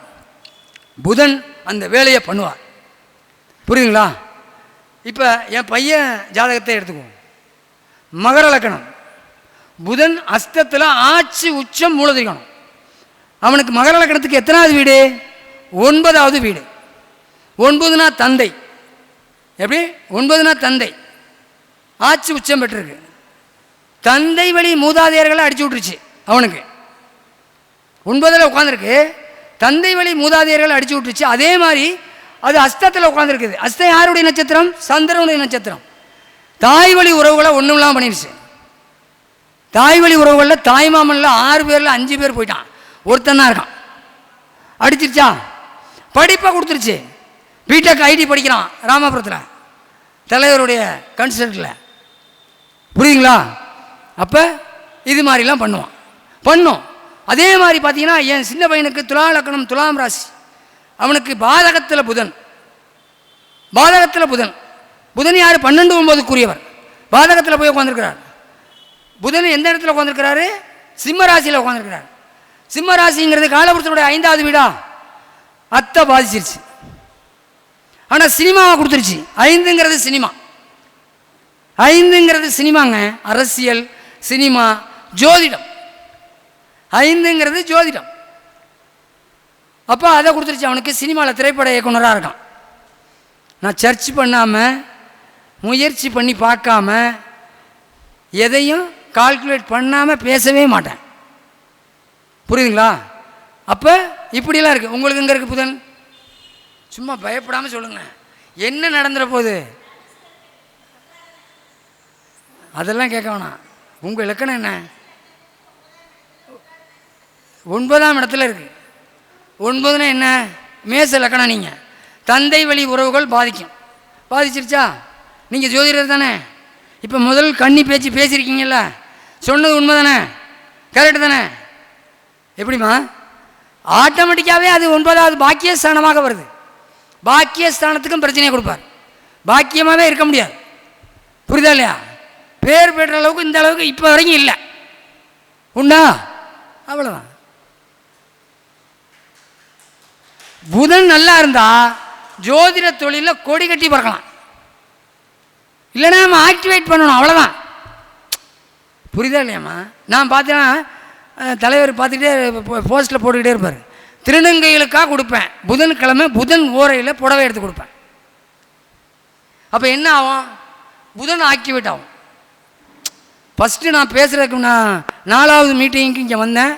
புதன் அந்த வேலையை பண்ணுவார். புரியுதுங்களா? இப்போ என் பையன் ஜாதகத்தை எடுத்துக்குவோம். மகர லக்கணம், புதன் அஸ்தத்தில் ஆட்சி உச்சம் மூலதிரிகணும். அவனுக்கு மகர லக்கணத்துக்கு எத்தனாவது வீடு? 9வது வீடு. 9னா தந்தை. எப்படி? 9னா தந்தை, ஆட்சி உச்சம் பெற்றிருக்கு. தந்தை வழி மூதாதையர்களை அடிச்சு விட்டுருச்சு அவனுக்கு. 9ல் உட்காந்துருக்கு, தந்தை வழி மூதாதையர்கள் அடிச்சு விட்டுருச்சு. அதே மாதிரி அது அஸ்தத்தில் உட்காந்துருக்குது. அஸ்தம் யாருடைய நட்சத்திரம்? சந்திரனுடைய நட்சத்திரம். தாய் வழி உறவுகளை ஒன்றும் இல்லாமல் பண்ணிடுச்சு. தாய் வழி உறவுகளில் தாய் மாமனில் 6 பேரில் 5 பேர் போயிட்டான், ஒருத்தன் தான் இருக்கான். அடிச்சிருச்சா? படிப்பை கொடுத்துருச்சு. பிடெக் ஐடி படிக்கிறான் ராமபுரத்தில் தலைவருடைய கன்சல்ட்டில். புரியுதுங்களா? அப்போ இது மாதிரிலாம் பண்ணும். அதே மாதிரி பார்த்தீங்கன்னா என் சின்ன பையனுக்கு துலா லக்கணம், துலாம் ராசி. அவனுக்கு பாதகத்தில் புதன். புதன் யார்? 12-9க்குரியவர். பாதகத்தில் போய் உட்காந்துருக்கிறார். புதன் எந்த இடத்துல உட்காந்துருக்கிறாரு? சிம்ம ராசியில் உட்காந்துருக்கிறார். சிம்ம ராசிங்கிறது காலபுருஷனுடைய 5வது வீடா? அத்தை பாதிச்சிருச்சு. ஆனால் சினிமாவை கொடுத்துருச்சு. 5ங்கிறது சினிமாங்க. அரசியல், சினிமா, ஜோதிடம். 5ங்கிறது ஜோதிடம். அப்போ அதை கொடுத்துருச்சு. அவனுக்கு சினிமாவில் திரைப்பட இயக்குனராக இருக்கான். நான் சர்ச் பண்ணாமல், முயற்சி பண்ணி பார்க்காம, எதையும் கால்குலேட் பண்ணாமல் பேசவே மாட்டேன். புரியுதுங்களா? அப்போ இப்படிலாம் இருக்குது. உங்களுக்கு எங்கே இருக்குது புதன்? சும்மா பயப்படாமல் சொல்லுங்கள், என்ன நடந்துட போகுது அதெல்லாம் கேட்க வேணாம். உங்கள் இலக்கணம் என்ன? 9ஆம் இடத்துல இருக்குது. 9னா என்ன? மேச லக்கணம். நீங்கள் தந்தை வழி உறவுகள் பாதிச்சிருச்சா? நீங்கள் ஜோதிடர் தானே. இப்போ முதல் கன்னி பேச்சு பேசியிருக்கீங்கல்ல, சொன்னது உண்மை தானே? கரெக்டு தானே? எப்படிம்மா? ஆட்டோமேட்டிக்காகவே அது 9வது பாக்கியஸ்தானமாக வருது. பாக்கியஸ்தானத்துக்கும் பிரச்சனையை கொடுப்பார். பாக்கியமாகவே இருக்க முடியாது. புரியுதா இல்லையா? பேர் பெற்ற அளவுக்கு இந்த அளவுக்கு இப்போ வரைக்கும் இல்லை. உண்டா? அவ்வளோதான். புதன் நல்லா இருந்தால் ஜோதிட தொழிலில் கொடி கட்டி பறக்கலாம். இல்லைன்னா நம்ம ஆக்டிவேட் பண்ணணும், அவ்வளோதான். புரியுதா இல்லையாம்மா? நான் பார்த்தேன்னா தலைவர் பார்த்துக்கிட்டே போஸ்ட்டில் போட்டுக்கிட்டே இருப்பார். திருநங்கைகளுக்காக கொடுப்பேன், புதன்கிழமை புதன் ஓரையில் புடவை எடுத்து கொடுப்பேன். அப்போ என்ன ஆகும்? புதன் ஆக்டிவேட் ஆகும். ஃபஸ்ட்டு நான் பேசுகிறதுக்கு நான் 4வது மீட்டிங்க்கு இங்கே வந்தேன்.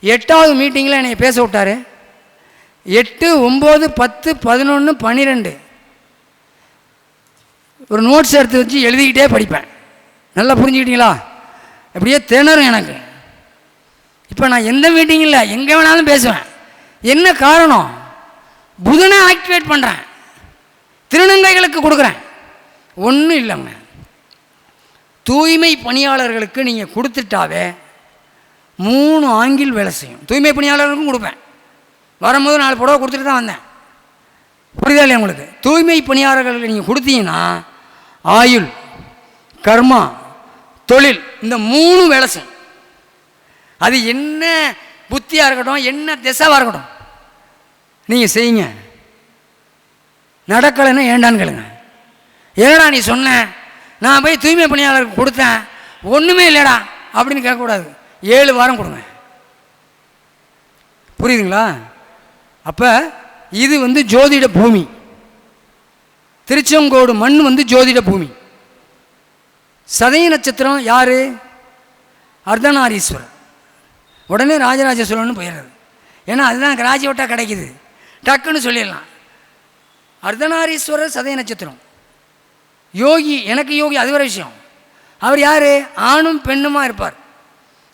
8வது மீட்டிங்கில் என்னை பேச விட்டார். 8, 9, 10, 11, 12 ஒரு நோட்ஸ் எடுத்து வச்சு எழுதிக்கிட்டே படிப்பேன். நல்லா புரிஞ்சுக்கிட்டீங்களா? அப்படியே திணறும் எனக்கு. இப்போ நான் எந்த மீட்டிங் இல்லை, எங்கே வேணாலும் பேசுவேன். என்ன காரணம்? புதனை ஆக்டிவேட் பண்ணுறேன், திருநங்கைகளுக்கு கொடுக்குறேன். ஒன்றும் இல்லைங்க, தூய்மை பணியாளர்களுக்கு நீங்கள் கொடுத்துட்டாவே 3 ஆங்கிள் வேலை செய்யும். தூய்மை பணியாளர்களுக்கும் கொடுப்பேன். வரும்போது 4 புடவை கொடுத்துட்டு தான் வந்தேன். புரியுதா இல்லையா உங்களுக்கு? தூய்மை பணியாளர்கள் நீங்கள் கொடுத்தீங்கன்னா ஆயுள், கர்மா, தொழில் இந்த 3 வேலை செய்யும். அது என்ன புத்தியாக இருக்கட்டும், என்ன திசைவாக இருக்கட்டும், நீங்கள் செய்யுங்க. நடக்கலைன்னா ஏண்டான்னு கேளுங்க. ஏடா நீ சொன்ன, நான் போய் தூய்மை பணியாளருக்கு கொடுத்தேன், ஒன்றுமே இல்லைடா அப்படின்னு கேட்கக்கூடாது. 7 வாரம் கொடுங்க. புரியுதுங்களா? அப்போ இது ஜோதிட பூமி. திருச்செங்கோடு மண் ஜோதிட பூமி. சதய நட்சத்திரம் யார்? அர்த்தநாரீஸ்வரர். உடனே ராஜராஜ சோழன்னு போயிடுறது. ஏன்னா அதுதான் கிராஜுவேட்டாக கிடைக்குது, டக்குன்னு சொல்லிடலாம். அர்த்தநாரீஸ்வரர் சதய நட்சத்திரம். யோகி, எனக்கு யோகி அது வேறு விஷயம். அவர் யார்? ஆணும் பெண்ணுமா இருப்பார்.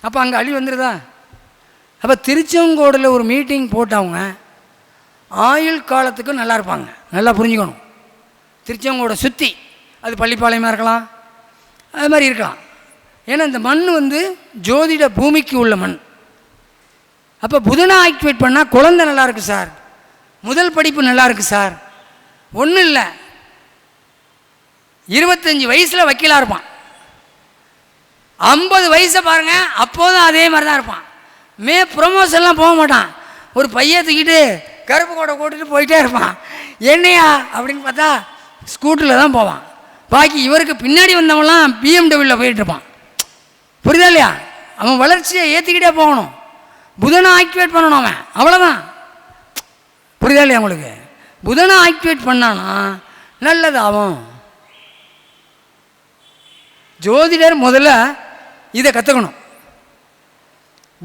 அப்போ அங்கே அழி வந்துடுதா? அப்போ திருச்செங்கோடில் ஒரு மீட்டிங் போட்டவங்க ஆயுள் காலத்துக்கு நல்லா இருப்பாங்க. நல்லா புரிஞ்சுக்கணும். திருச்செங்கோடை சுற்றி அது பள்ளிப்பாளையமாக இருக்கலாம், அது மாதிரி இருக்கலாம். ஏன்னா இந்த மண் ஜோதிட பூமிக்கு உள்ள மண். அப்போ புதனை ஆக்டிவேட் பண்ணால் குழந்தை நல்லா இருக்குது சார், முதல் படிப்பு நல்லா இருக்குது சார். ஒன்றும் இல்லை, 25 வயசில் வக்கீலாக இருப்பான். 50 வயசை பாருங்கள், அப்போதும் அதே மாதிரி தான் இருப்பான். ப்ரொமோஷன்லாம் போக மாட்டான். ஒரு பைய தூக்கிட்டு கருப்பு கோட்டை போட்டுட்டு போயிட்டே இருப்பான். என்னையா அப்படின்னு பார்த்தா ஸ்கூட்டரில் தான் போவான். பாக்கி இவருக்கு பின்னாடி வந்தவங்களாம் பிஎம்டபிள்யூவில் போயிட்டு இருப்பான். புரியுதா இல்லையா? அவன் வளர்ச்சியை ஏற்றிக்கிட்டே போகணும். புதனை ஆக்டிவேட் பண்ணணும் அவன், அவ்வளோதான். புரியுதா இல்லையா உங்களுக்கு? புதனை ஆக்டிவேட் பண்ணானா நல்லதாகும். ஜோதிடர் முதல்ல இதை கற்றுக்கணும்.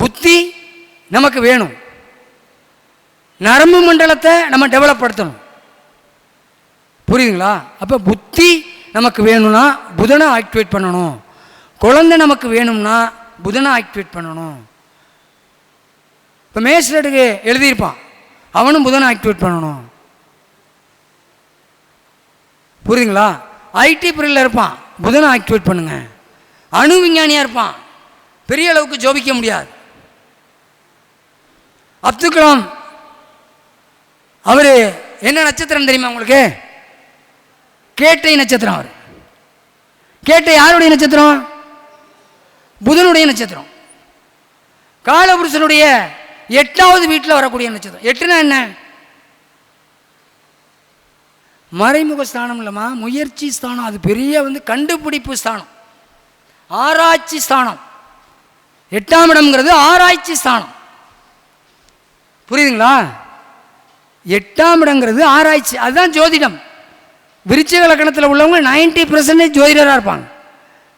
புத்தி நமக்கு வேணும், நரம்பு மண்டலத்தை நம்ம டெவலப் படுத்தணும். புரியுதுங்களா? அப்போ புத்தி நமக்கு வேணும்னா புதனை ஆக்டிவேட் பண்ணணும். குழந்தை நமக்கு வேணும்னா புதனை ஆக்டிவேட் பண்ணணும். இப்போ மேஸ்ட்ரேட்டுக்கு எழுதியிருப்பான், அவனும் புதனை ஆக்டிவேட் பண்ணணும். புரியுதுங்களா? ஐடி பிரிவில் இருப்பான், புதனை ஆக்டிவேட் பண்ணுங்க. அணு விஞ்ஞானியாக இருப்பான், பெரிய அளவுக்கு ஜோபிக்க முடியாது. அப்துல் கலாம் அவர் என்ன நட்சத்திரம் தெரியுமா உங்களுக்கு? கேட்டை நட்சத்திரம். அவர் கேட்டை யாருடைய நட்சத்திரம்? புதனுடைய நட்சத்திரம். காலபுருஷனுடைய 8வது வீட்டில் வரக்கூடிய நட்சத்திரம். 8னா என்ன? மறைமுக ஸ்தானம் இல்லைம்மா, முயற்சி ஸ்தானம். அது பெரிய கண்டுபிடிப்பு ஸ்தானம், ஆராய்ச்சி ஸ்தானம். 8ஆம் இடம்ங்கிறது ஆராய்ச்சி ஸ்தானம். புரியுதுங்களா? 8ஆம் இடங்கிறது ஆராய்ச்சி. அதுதான் ஜோதிடம். விருச்சிக லக்கணத்தில் உள்ளவங்க 90% ஜோதிடராக இருப்பாங்க.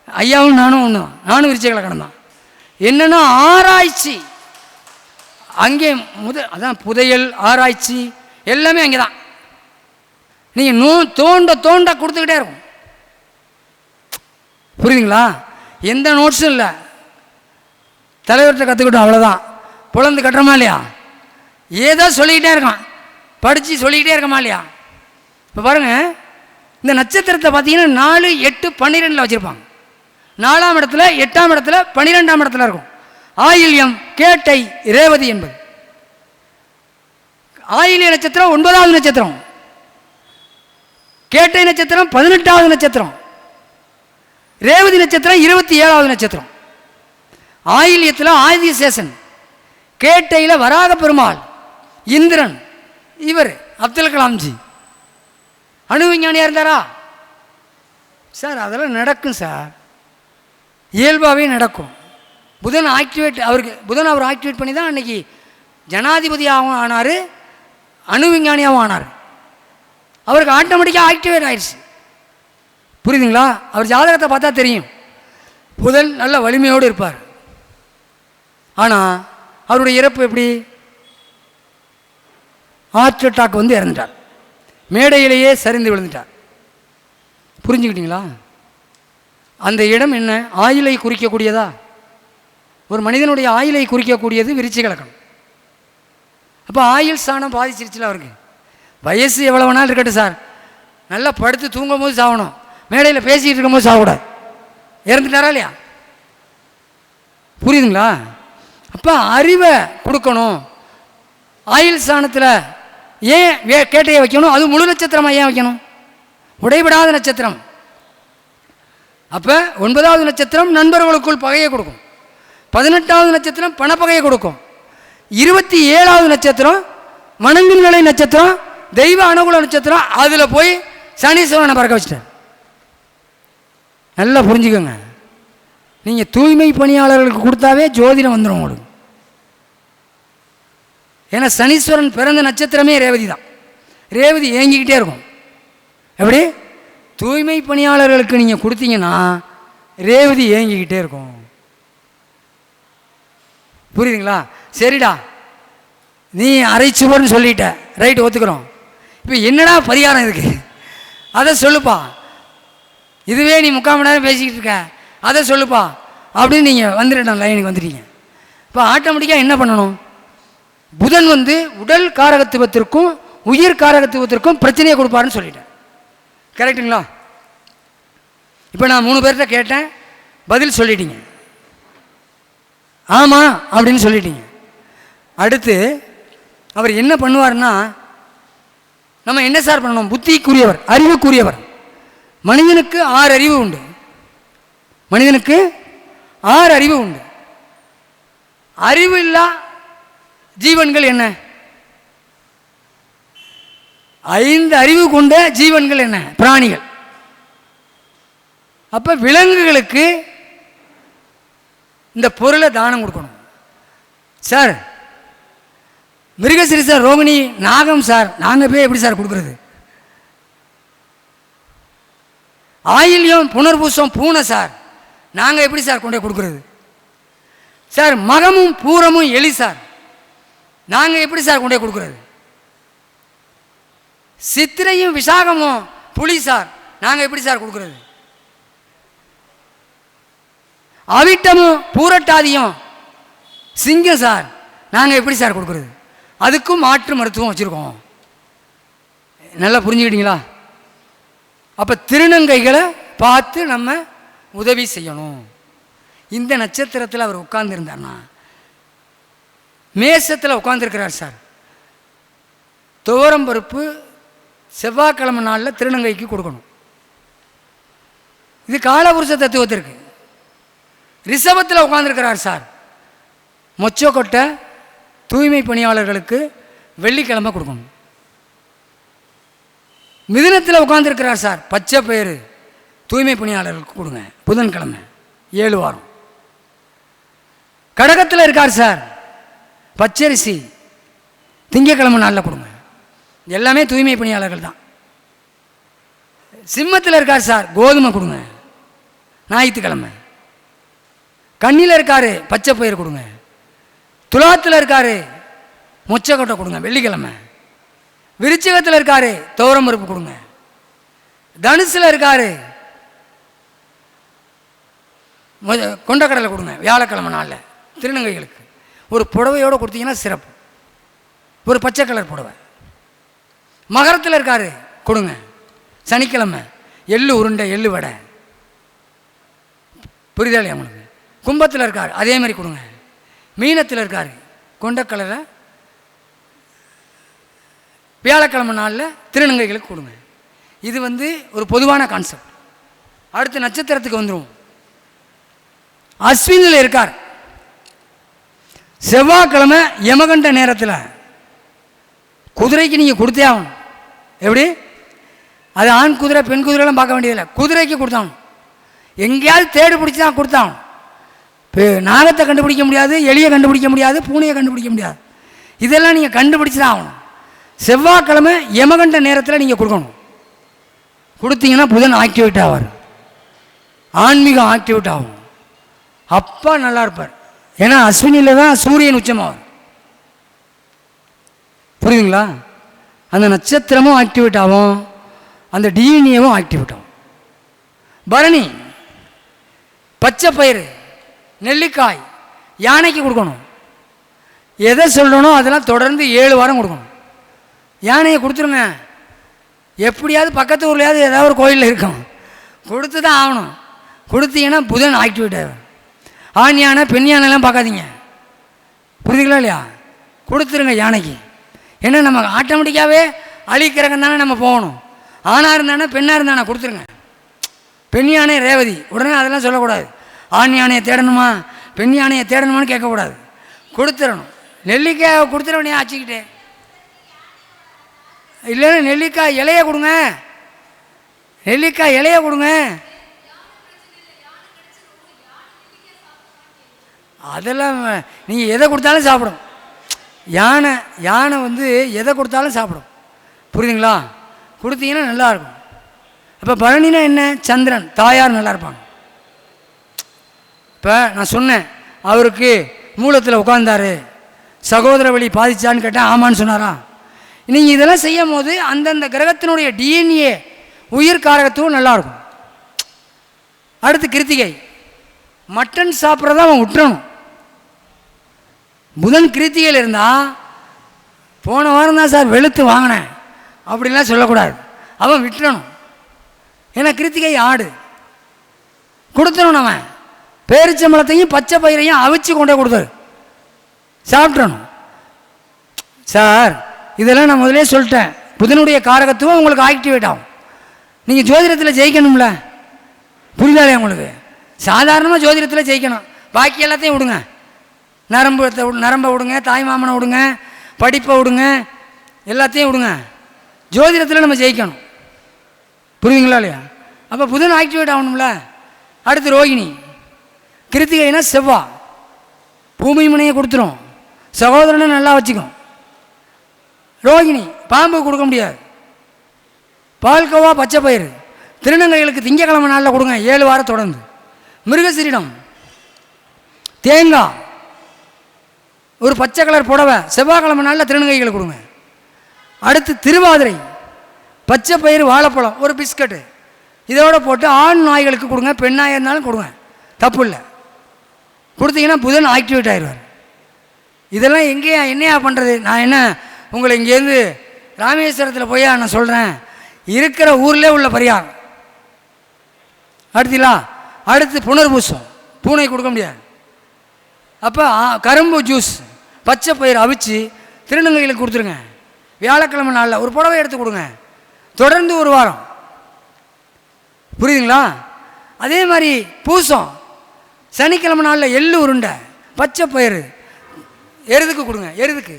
ஐயாவும் நானும் ஒன்று தான். நானும் விருச்சிக லக்கணம் தான். என்னென்னா ஆராய்ச்சி அங்கே அதான் புதையல் ஆராய்ச்சி எல்லாமே அங்கே தான். நீங்கள் தோண்ட தோண்ட கொடுத்துக்கிட்டே இருக்கும். புரியுதுங்களா? எந்த நோட்ஸும் இல்லை, தலைவர்கிட்ட கற்றுக்கிட்டோம், அவ்வளோதான். புலந்து கட்டுறோமா இல்லையா? ஏதோ சொல்லிக்கிட்டே இருக்கான், படித்து சொல்லிக்கிட்டே இருக்கமா இல்லையா? இப்போ பாருங்கள், இந்த நட்சத்திரத்தை பார்த்தீங்கன்னா 4, 8, 12 வச்சுருப்பாங்க. 4ஆம் இடத்துல, 8ஆம் இடத்துல, 12ஆம் இடத்துல இருக்கும். ஆயில்யம், கேட்டை, ரேவதி என்பது. ஆயில்ய நட்சத்திரம் 9வது நட்சத்திரம், கேட்டை நட்சத்திரம் 18வது நட்சத்திரம், ரேவதி நட்சத்திரம் 27வது நட்சத்திரம். ஆயில்யத்தில் ஆதிசேஷன், கேட்டையில் வராக பெருமாள், இந்திரன், இவர் அப்துல் கலாம்ஜி அணு விஞ்ஞானியாக இருந்தாரா சார்? அதெல்லாம் நடக்கும் சார், இயல்பாகவே நடக்கும். புதன் ஆக்டிவேட், அவர் ஆக்டிவேட் பண்ணி தான் அன்னைக்கு ஜனாதிபதியாகவும் ஆனார், அணு விஞ்ஞானியாகவும் ஆனார். அவருக்கு ஆட்டோமேட்டிக்காக ஆக்டிவேட் ஆயிடுச்சு. புரியுதுங்களா? அவர் ஜாதகத்தை பார்த்தா தெரியும், புதன் நல்ல வலிமையோடு இருப்பார். ஆனால் அவருடைய இறப்பு எப்படி? ஹார்ட் அட்டாக் இறந்துட்டார், மேடையிலேயே சரிந்து விழுந்துட்டார். புரிஞ்சுக்கிட்டீங்களா? அந்த இடம் என்ன? ஆயுளை குறிக்கக்கூடியதா? ஒரு மனிதனுடைய ஆயுளை குறிக்கக்கூடியது விருச்சிக லக்னம். அப்போ ஆயுள் ஸ்தானம் பாதிச்சிருச்சுல அவருக்கு. வயசு எவ்வளோ வேணாலும் இருக்கட்டும் சார், நல்லா படுத்து தூங்கும் போது சாகணும், மேடையில் பேசிக்கிட்டு இருக்கும்போது சாகக்கூடாது. இறந்துட்டாரா இல்லையா? புரியுதுங்களா? அப்போ அறிவை கொடுக்கணும். ஆயில் ஸ்தானத்தில் ஏன் கேட்டையை வைக்கணும்? அது முழு நட்சத்திரமாக ஏன் வைக்கணும்? உடைபடாத நட்சத்திரம். அப்போ 9வது நட்சத்திரம் நண்பர்களுக்குள் பகையை கொடுக்கும். 18வது நட்சத்திரம் பணப்பகையை கொடுக்கும். 27வது நட்சத்திரம் வணங்கும் நிலை நட்சத்திரம், தெய்வ அனுகூல நட்சத்திரம். அதில் போய் சனீஸ்வரனை பறக்க வச்சிட்டார். நல்லா புரிஞ்சுக்கோங்க. நீங்கள் தூய்மை பணியாளர்களுக்கு கொடுத்தாவே ஜோதிடம் வந்துடும் உங்களுக்கு. ஏன்னா சனீஸ்வரன் பிறந்த நட்சத்திரமே ரேவதி தான். ரேவதி ஏங்கிக்கிட்டே இருக்கும். எப்படி? தூய்மை பணியாளர்களுக்கு நீங்கள் கொடுத்தீங்கன்னா ரேவதி ஏங்கிக்கிட்டே இருக்கும். புரியுதுங்களா? சரிடா, நீ அரைச்சுவர்னு சொல்லிட்ட, ரைட்டு, ஒத்துக்கிறோம். இப்போ என்னடா பரிகாரம் இதுக்கு? அதை சொல்லுப்பா. இதுவே நீ 3/4 மணி நேரம் பேசிக்கிட்டு இருக்க, அதை சொல்லுப்பா அப்படின்னு நீங்கள் வந்துட்டேன், லைனுக்கு வந்துட்டீங்க. இப்போ ஆட்டோமேட்டிக்காக என்ன பண்ணணும்? புதன் உடல் காரகத்துவத்திற்கும் உயிர் காரகத்துவத்திற்கும் பிரச்சனையை கொடுப்பாருன்னு சொல்லிட்டேன். கரெக்டுங்களா? இப்போ நான் 3 பேர்கிட்ட கேட்டேன், பதில் சொல்லிட்டீங்க, ஆமாம் அப்படின்னு சொல்லிட்டீங்க. அடுத்து அவர் என்ன பண்ணுவார்னா, நம்ம என்ன சார் பண்ணணும்? புத்திக்குரியவர், அறிவுக்குரியவர். மனிதனுக்கு 6 அறிவு உண்டு. மனிதனுக்கு 6 அறிவு உண்டு. அறிவு இல்லா ஜீவன்கள் என்ன? 5 அறிவு கொண்ட ஜீவன்கள் என்ன? பிராணிகள். அப்போ விலங்குகளுக்கு இந்த பொருளை தானம் கொடுக்கணும். சார் மிருகசிரிச ரோகிணி நாகம் சார், நாங்கள் போய் எப்படி சார் கொடுக்குறது? ஆயில்யம் புனர்பூசம் பூனை சார், நாங்கள் எப்படி சார் கொண்டு கொடுக்குறது? சார் மகமும் பூரமும் எலி சார், நாங்கள் எப்படி சார் கொண்டு கொடுக்குறது? சித்திரையும் விசாகமும் புலி சார், நாங்கள் எப்படி சார் கொடுக்குறது? அவிட்டமும் பூரட்டாதியும் சிங்கம் சார், நாங்கள் எப்படி சார் கொடுக்குறது? அதுக்கும் மாற்று மருத்துவம் வச்சுருக்கோம். நல்லா புரிஞ்சுக்கிட்டீங்களா? அப்போ திருநங்கைகளை பார்த்து நம்ம உதவி செய்யணும். இந்த நட்சத்திரத்தில் அவர் உட்கார்ந்துருந்தார்னா, மேசத்தில் உட்காந்துருக்கிறார் சார், துவரம் பருப்பு செவ்வாய்க்கிழமை நாளில் திருநங்கைக்கு கொடுக்கணும். இது காலபுருஷ தத்துவத்திற்கு. ரிஷபத்தில் உட்காந்துருக்கிறார் சார், மொச்சக்கொட்டை தூய்மை பணியாளர்களுக்கு வெள்ளிக்கிழமை கொடுக்கணும். மிதுனத்தில் உட்காந்துருக்கிறார் சார், பச்சை பயிறு தூய்மை பணியாளர்களுக்கு கொடுங்க புதன்கிழமை 7 வாரம். கடகத்தில் இருக்கார் சார், பச்சரிசி திங்கக்கிழமை நாளில் கொடுங்க. எல்லாமே தூய்மை பணியாளர்கள் தான். சிம்மத்தில் இருக்கார் சார், கோதுமை கொடுங்க ஞாயிற்றுக்கிழமை. கண்ணியில் இருக்காரு, பச்சை பயிர் கொடுங்க. துலாத்தில் இருக்காரு, மொச்சக்கொட்டை கொடுங்க வெள்ளிக்கிழமை. விருச்சிகத்தில் இருக்காரு, துவரம் பருப்பு கொடுங்க. தனுசில் இருக்காரு, கொண்டக்கடலை கொடுங்க வியாழக்கிழமை நாளில் திருநங்கைகளுக்கு. ஒரு புடவையோடு கொடுத்தீங்கன்னா சிறப்பு, ஒரு பச்சை கலர் புடவை. மகரத்தில் இருக்காரு, கொடுங்க சனிக்கிழமை எள்ளு உருண்டை எள்ளு வடை. புரியுதா இல்லையா உங்களுக்கு? கும்பத்தில் இருக்கார், அதே மாதிரி கொடுங்க. மீனத்தில் இருக்கார், கொண்டக்கடலை வியாழக்கிழமை நாளில் திருநங்கைகளுக்கு கொடுங்க. இது ஒரு பொதுவான கான்செப்ட். அடுத்த நட்சத்திரத்துக்கு வந்துடும். அஸ்வினில் இருக்கார், செவ்வாய்க்கிழமை யமகண்ட நேரத்தில் குதிரைக்கு நீங்கள் கொடுத்தே ஆகணும். எப்படி? அது ஆண் குதிரை பெண் குதிரைலாம் பார்க்க வேண்டியதில்லை, குதிரைக்கு கொடுத்தாகணும். எங்கேயாவது தேடு பிடிச்சி தான் கொடுத்தாகணும். இப்போ நாகத்தை கண்டுபிடிக்க முடியாது, எலியை கண்டுபிடிக்க முடியாது, பூனையை கண்டுபிடிக்க முடியாது. இதெல்லாம் நீங்கள் கண்டுபிடிச்சி தான் ஆகணும். செவ்வாய்க்கிழமை யமகண்ட நேரத்தில் நீங்கள் கொடுக்கணும். கொடுத்தீங்கன்னா புதன் ஆக்டிவேட் ஆவார், ஆன்மீகம் ஆக்டிவேட் ஆகும். அப்பா நல்லா இருப்பார். ஏன்னா அஸ்வினியில் தான் சூரியன் உச்சமாகும். புரியுதுங்களா? அந்த நட்சத்திரமும் ஆக்டிவேட் ஆகும், அந்த டிஎன்ஏவும் ஆக்டிவேட் ஆகும். பரணி பச்சை பயிறு நெல்லிக்காய் யானைக்கு கொடுக்கணும். எதை சொல்லணும் அதெல்லாம் தொடர்ந்து 7 வாரம் கொடுக்கணும். யானையை கொடுத்துருங்க. எப்படியாவது பக்கத்து ஊர்லையாவது ஏதாவது ஒரு கோயிலில் இருக்கும், கொடுத்து தான் ஆகணும். கொடுத்தீங்கன்னா புதன் ஆக்டிவேட் ஆகும். ஆண் யானை பெண் யானைலாம் பார்க்காதீங்க, புரியுதுங்களா இல்லையா? கொடுத்துருங்க யானைக்கு. ஏன்னா நம்ம ஆட்டோமேட்டிக்காகவே அழிக்கிறகம் தானே நம்ம போகணும். ஆணாக இருந்தானே பெண்ணாக இருந்தானே கொடுத்துருங்க. பெண் யானை ரேவதி, உடனே அதெல்லாம் சொல்லக்கூடாது. ஆண் யானையை தேடணுமா பெண் யானையை தேடணுமான்னு கேட்கக்கூடாது. கொடுத்துடணும். நெல்லிக்காயை கொடுத்துருவனே ஆச்சிக்கிட்டே, இல்லைன்னா நெல்லிக்காய் இலைய கொடுங்க, நெல்லிக்காய் இலைய கொடுங்க. அதெல்லாம் நீங்கள் எதை கொடுத்தாலும் சாப்பிடும். யானை யானை வந்து எதை கொடுத்தாலும் சாப்பிடும். புரியுதுங்களா? கொடுத்தீங்கன்னா நல்லாயிருக்கும். அப்போ பழனினா என்ன? சந்திரன் தாயார் நல்லா இருப்பாங்க. இப்போ நான் சொன்னேன், அவருக்கு மூலத்தில் உட்கார்ந்தாரு, சகோதர வழி பாதிச்சான்னு கேட்டால் ஆமான்னு சொன்னாரா? நீங்கள் இதெல்லாம் செய்யும் போது அந்தந்த கிரகத்தினுடைய டிஎன்ஏ உயிர் காரகத்துவம் நல்லாயிருக்கும். அடுத்து கிருத்திகை, மட்டன் சாப்பிட்றத அவன் விட்டுறணும். புதன் கிருத்திகையில் இருந்தால் போன வாரம் தான் சார் வெளுத்து வாங்கினேன் அப்படின்லாம் சொல்லக்கூடாது, அவன் விட்டுறணும். ஏன்னா கிருத்திகை ஆடு கொடுத்துடணும். அவன் பேரிச்சம்பழத்தையும் பச்சை பயிரையும் அவிச்சு கொண்டே கொடுத்தாரு, சாப்பிட்றணும். சார் இதெல்லாம் நான் முதலே சொல்லிட்டேன், புதனுடைய காரகத்துவம் உங்களுக்கு ஆக்டிவேட் ஆகும். நீங்கள் ஜோதிடத்தில் ஜெயிக்கணும்ல, புரியுதாலே உங்களுக்கு? சாதாரணமாக ஜோதிடத்தில் ஜெயிக்கணும், பாக்கி எல்லாத்தையும் விடுங்க. நரம்பை விடுங்க, தாய் மாமனை விடுங்க, படிப்பை விடுங்க, எல்லாத்தையும் விடுங்க. ஜோதிடத்தில் நம்ம ஜெயிக்கணும். புரியுதுங்களா இல்லையா? அப்போ புதன் ஆக்டிவேட் ஆகணும்ல. அடுத்து ரோகிணி, கிருத்திகைனா செவ்வாய் பூமி முனையை கொடுத்துரும், சகோதரனை நல்லா வச்சுக்கும். ரோகிணி பாம்பு கொடுக்க முடியாது. பால்கோவா பச்சை பயிறு திருநங்கைகளுக்கு திங்கக்கிழமை நாளில் கொடுங்க, 7 வாரம் தொடர்ந்து. மிருகசீரிடம் தேங்காய், ஒரு பச்சை கலர் புடவை செவ்வாய்க்கிழமை நாளில் திருநங்கைகளுக்கு கொடுங்க. அடுத்து திருவாதிரை பச்சை பயிறு வாழைப்பழம் ஒரு பிஸ்கட்டு இதோட போட்டு ஆண் நாய்களுக்கு கொடுங்க, பெண் நாயாக இருந்தாலும் கொடுங்க, தப்பு இல்லை. கொடுத்தீங்கன்னா புதன் ஆக்டிவேட் ஆயிடுவார். இதெல்லாம் எங்கேயா என்னையா பண்ணுறது? நான் என்ன உங்களை இங்கேருந்து ராமேஸ்வரத்தில் போய் நான் சொல்கிறேன், இருக்கிற ஊரில் உள்ள பரிகாரம். அடுத்தீங்களா? அடுத்து புனர்பூசம், பூனை கொடுக்க முடியாது. அப்போ கரும்பு ஜூஸ் பச்சை பயிர் அவிச்சு திருநங்கைகளுக்கு கொடுத்துருங்க. வியாழக்கிழமை நாளில் ஒரு புடவை எடுத்து கொடுங்க, தொடர்ந்து 1 வாரம். புரியுதுங்களா? அதே மாதிரி பூசம் சனிக்கிழமை நாளில் எள்ளு உருண்டை பச்சை பயிறு எருதுக்கு கொடுங்க, எருதுக்கு.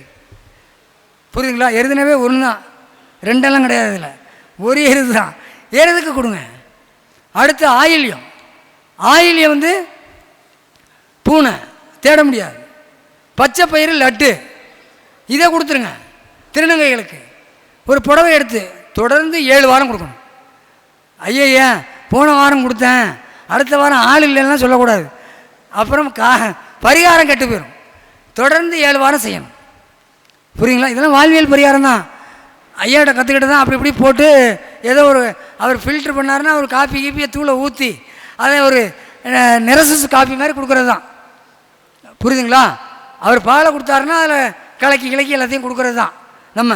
புரியுதுங்களா? எருதுனவே ஒன்று தான், 2 கிடையாது, இதில் ஒரு எருது தான், எருதுக்கு கொடுங்க. அடுத்து ஆயில்யம், ஆயில்யம் வந்து பூனை தேட முடியாது, பச்சை பயிறு லட்டு இதை கொடுத்துருங்க திருநங்கைகளுக்கு. ஒரு புடவை எடுத்து தொடர்ந்து 7 வாரம் கொடுக்கணும். ஐயா போன வாரம் கொடுத்தேன் அடுத்த வாரம் ஆள் இல்லைன்னா சொல்லக்கூடாது, அப்புறம் பரிகாரம் கெட்டு போயிடும். தொடர்ந்து 7 வாரம் செய்யணும். புரியுங்களா? இதெல்லாம் வாழ்வியல் பரிகாரம் தான், ஐயாட்ட கற்றுக்கிட்டு தான். அப்படி இப்படி போட்டு ஏதோ ஒரு அவர் ஃபில்ட்ரு பண்ணாருன்னா ஒரு காப்பி கீப்பியை தூளை ஊற்றி அதை ஒரு நிரசஸ் காப்பி மாதிரி கொடுக்குறது தான். புரியுதுங்களா? அவர் பாலை கொடுத்தாருன்னா அதில் கலக்கி எல்லாத்தையும் கொடுக்குறது தான் நம்ம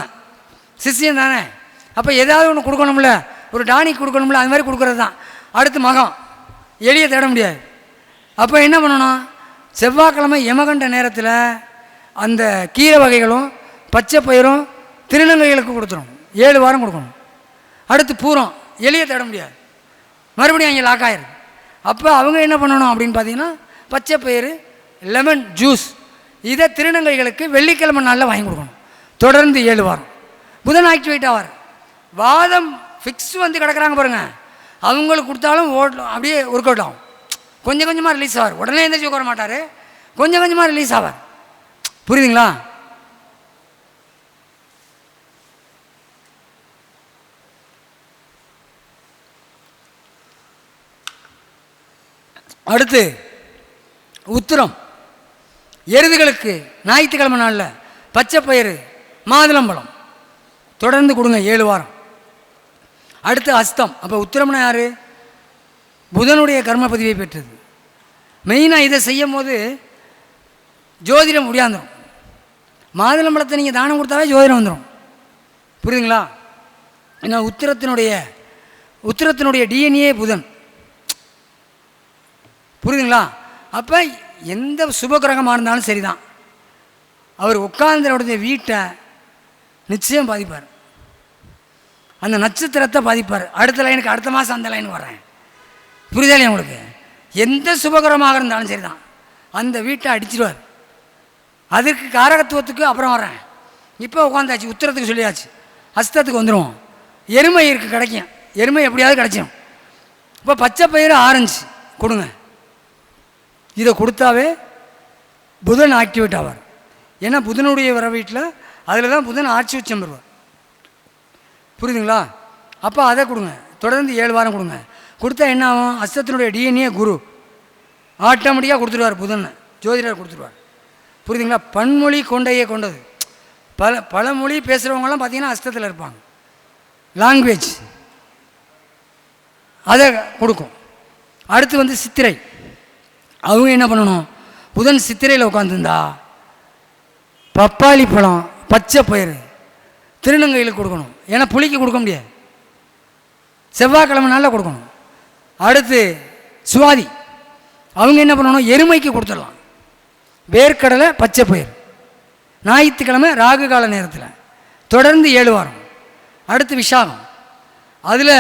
சிஷியம் தானே. அப்போ ஏதாவது ஒன்று கொடுக்கணும்ல, ஒரு டானிக் கொடுக்கணும்ல, அது மாதிரி கொடுக்குறது தான். அடுத்து மகம், எளிய தேட முடியாது. அப்போ என்ன பண்ணணும்? செவ்வாய்க்கிழமை யமகண்ட நேரத்தில் அந்த கீரை வகைகளும் பச்சை பயிரும் திருநங்கைகளுக்கு கொடுத்துரும், 7 வாரம் கொடுக்கணும். அடுத்து பூரம், எளிய தேட முடியாது, மறுபடியும் அங்கே லாக் ஆயிருக்கு. அப்போ அவங்க என்ன பண்ணணும் அப்படின்னு பார்த்தீங்கன்னா, பச்சை பயிறு லெமன் ஜூஸ் இதை திருநங்கைகளுக்கு வெள்ளிக்கிழமை நாளில் வாங்கி கொடுக்கணும், தொடர்ந்து 7 வாரம். புதன் ஆக்டிவேட் ஆவார். வாதம் ஃபிக்ஸ் வந்து கிடக்கிறாங்க பாருங்கள், அவங்களுக்கு கொடுத்தாலும் அப்படியே ஒர்க் அவுட் ஆகும். கொஞ்சம் கொஞ்சமாக ரிலீஸ் ஆவார், உடனே எந்திரிச்சு உட்கார மாட்டார், கொஞ்சம் கொஞ்சமாக ரிலீஸ் ஆவார். புரியுதுங்களா? அடுத்து உத்திரம், எருதுகளுக்கு ஞாயிற்றுக்கிழமை நாளில் பச்சை பயிறு மாதுளம்பழம் தொடர்ந்து கொடுங்க, 7 வாரம். அடுத்து அஸ்தம். அப்போ உத்திரம்னா யார்? புதனுடைய கர்ம பதிவை பெற்றது. மெயினாக இதை செய்யும் போது ஜோதிடம் முடியாந்துடும். மாதுளம்பழத்தை நீங்கள் தானம் கொடுத்தாவே ஜோதிடம் வந்துடும். புரியுதுங்களா? ஏன்னா உத்திரத்தினுடைய டிஎன்ஏ புதன். புரியுதுங்களா? அப்போ எந்த சுப கிரகமாக இருந்தாலும் சரி தான், அவர் உட்கார்ந்தவுடைய வீட்டை நிச்சயம் பாதிப்பார், அந்த நட்சத்திரத்தை பாதிப்பார். அடுத்த லைனுக்கு அடுத்த மாதம் அந்த லைன் வரேன், புரிதலே உங்களுக்கு? எந்த சுபகரமாக இருந்தாலும் சரி தான், அந்த வீட்டை அடிச்சிடுவார். அதுக்கு காரகத்துவத்துக்கு அப்புறம் வரேன். இப்போ உட்காந்தாச்சு, உத்தரத்துக்கு சொல்லியாச்சு, அஸ்தத்துக்கு வந்துடுவோம். எருமை இருக்குது, கிடைக்கும். எருமை எப்படியாவது கிடைச்சிடும். இப்போ பச்சை பயிறு ஆரஞ்சு கொடுங்க, இதை கொடுத்தாவே புதன் ஆக்டிவேட் ஆவார். ஏன்னா புதனுடைய வர வீட்டில் அதில் தான் புதன் ஆட்சி உச்சம் பெறுவார், புரியுதுங்களா? அப்போ அதை கொடுங்க, தொடர்ந்து 7 வாரம் கொடுங்க. கொடுத்தா என்ன ஆகும்? அஸ்தத்தினுடைய டிஎன்ஏ குரு ஆட்டோமேட்டிக்காக கொடுத்துருவார், புதன் ஜோதிடர் கொடுத்துருவார், புரியுதுங்களா? பன்மொழி கொண்டையே கொண்டது. பல மொழி பேசுகிறவங்களாம் பார்த்தீங்கன்னா அஸ்தத்தில் இருப்பாங்க, லாங்குவேஜ் அதை கொடுக்கும். அடுத்து சித்திரை, அவங்க என்ன பண்ணணும்? புதன் சித்திரையில் உட்காந்துருந்தா பப்பாளி பழம், பச்சை பயிறு திருநங்கைகளுக்கு கொடுக்கணும். ஏன்னா புளிக்கு கொடுக்க முடியாது, செவ்வாய்க்கிழமை நாளில் கொடுக்கணும். அடுத்து சுவாதி, அவங்க என்ன பண்ணணும்? எருமைக்கு கொடுத்துடலாம். வேர்க்கடலை, பச்சை பயிர், ஞாயிற்றுக்கிழமை ராகு கால நேரத்தில் தொடர்ந்து 7 வாரம். அடுத்து விசாகம், அதில்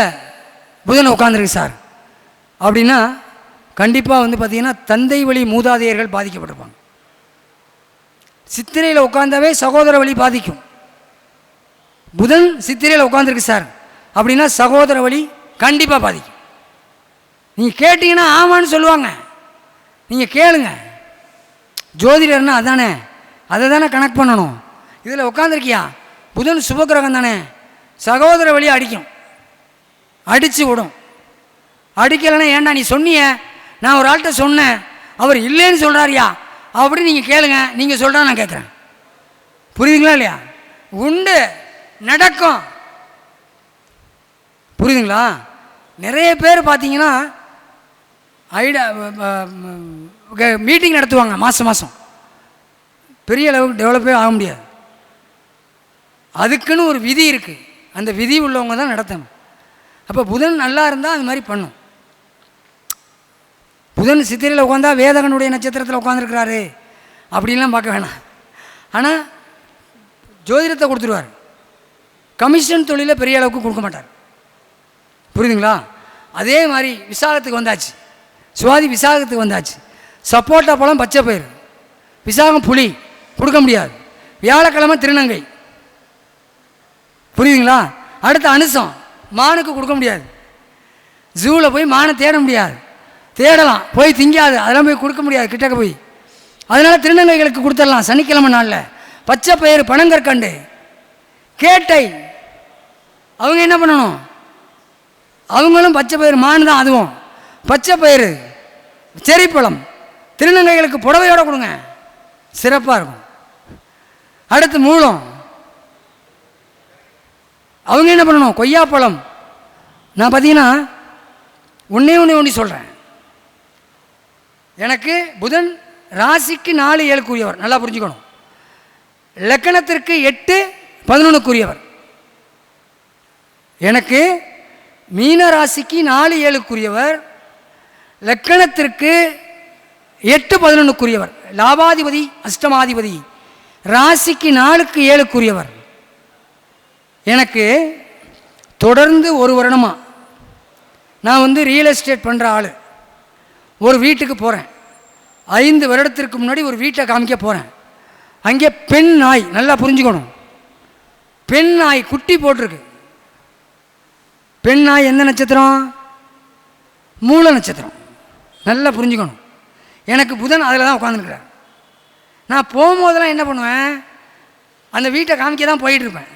புதன் உட்காந்துருக்கு சார் அப்படின்னா கண்டிப்பாக பார்த்திங்கன்னா தந்தை வழி மூதாதையர்கள் பாதிக்கப்பட்டிருப்பாங்க. சித்திரையில் உட்காந்தாவே சகோதர வழி பாதிக்கும். புதன் சித்திரையில் உட்காந்துருக்கு சார் அப்படின்னா சகோதர வழி கண்டிப்பாக பாதிக்கும். நீங்கள் கேட்டிங்கன்னா ஆமான்னு சொல்லுவாங்க, நீங்கள் கேளுங்க. ஜோதிடர்னா அதானே, அதை தானே கனெக்ட் பண்ணணும். இதில் உட்காந்துருக்கியா, புதன் சுபகிரகம் தானே, சகோதர வழி அடிக்கும், அடித்து விடும். அடிக்கலைன்னா ஏன்டா நீ சொன்னிய, நான் ஒரு ஆள்கிட்ட சொன்னேன், அவர் இல்லைன்னு சொல்கிறாரியா அப்படி நீங்கள் கேளுங்க. நீங்கள் சொல்கிறா நான் கேட்குறேன், புரியுதுங்களா இல்லையா? உண்டு, நடக்கும், புரியுதுங்களா? நிறைய பேர் பார்த்தீங்கன்னா மீட்டிங் நடத்துவாங்க மாதம் மாதம், பெரிய அளவுக்கு டெவலப்பே ஆக முடியாது. அதுக்குன்னு ஒரு விதி இருக்குது, அந்த விதி உள்ளவங்க தான் நடத்தணும். அப்போ புதன் நல்லா இருந்தால் அது மாதிரி பண்ணும். புதன் சித்திரையில் உட்காந்தா வேதகனுடைய நட்சத்திரத்தில் உட்காந்துருக்கிறாரு அப்படின்லாம் பார்க்க வேணாம். ஆனால் ஜோதிடத்தை கொடுத்துருவார். கமிஷன் தொழிலை பெரிய அளவுக்கு கொடுக்க மாட்டார், புரியுதுங்களா? அதே மாதிரி விசாகத்துக்கு வந்தாச்சு, சுவாதி விசாகத்துக்கு வந்தாச்சு. சப்போட்டா பழம், பச்சை பயிர், விசாகம் புளி கொடுக்க முடியாது. வியாழக்கிழமை திருநங்கை, புரியுதுங்களா? அடுத்த அனுசம், மானுக்கு கொடுக்க முடியாது. ஜூவில் போய் மானை தேட முடியாது, தேடலாம், போய் திங்காது, அதெல்லாம் போய் கொடுக்க முடியாது கிட்டக்க போய். அதனால் திருநங்கைகளுக்கு கொடுத்துடலாம் சனிக்கிழமை நாளில். பச்சை பயிறு, பனங்கற்கண்டு, கேட்டை, அவங்க என்ன பண்ணணும்? அவங்களும் பச்சை பயிறு, மான் தான் அதுவும். பச்சை பயிறு, செரிப்பழம் திருநங்கைகளுக்கு புடவையோடு கொடுங்க, சிறப்பாக இருக்கும். அடுத்து மூலம், அவங்க என்ன பண்ணணும்? கொய்யாப்பழம். நான் பார்த்தீங்கன்னா ஒன்று சொல்கிறேன். எனக்கு புதன் ராசிக்கு 4, 7 நல்லா புரிஞ்சுக்கணும். லக்கணத்திற்கு 8, 11 எனக்கு மீன ராசிக்கு 4, 7 லக்கணத்திற்கு 8, 11 லாபாதிபதி, அஷ்டமாதிபதி, ராசிக்கு 4க்கு 7 எனக்கு தொடர்ந்து 1 வருடமாக நான் ரியல் எஸ்டேட் பண்ணுற ஆள். ஒரு வீட்டுக்கு போகிறேன், 5 வருடத்திற்கு முன்னாடி ஒரு வீட்டை காமிக்க போகிறேன். அங்கே பெண் நாய், நல்லா புரிஞ்சுக்கணும், பெண் நாய் குட்டி போட்டிருக்கு. பெண் நாய் எந்த நட்சத்திரம்? மூல நட்சத்திரம், நல்லா புரிஞ்சுக்கணும். எனக்கு புதன் அதில் தான் உட்காந்துருக்குறார். நான் போகும்போதெல்லாம் என்ன பண்ணுவேன்? அந்த வீட்டை காமிக்க தான் போயிட்டுருப்பேன்.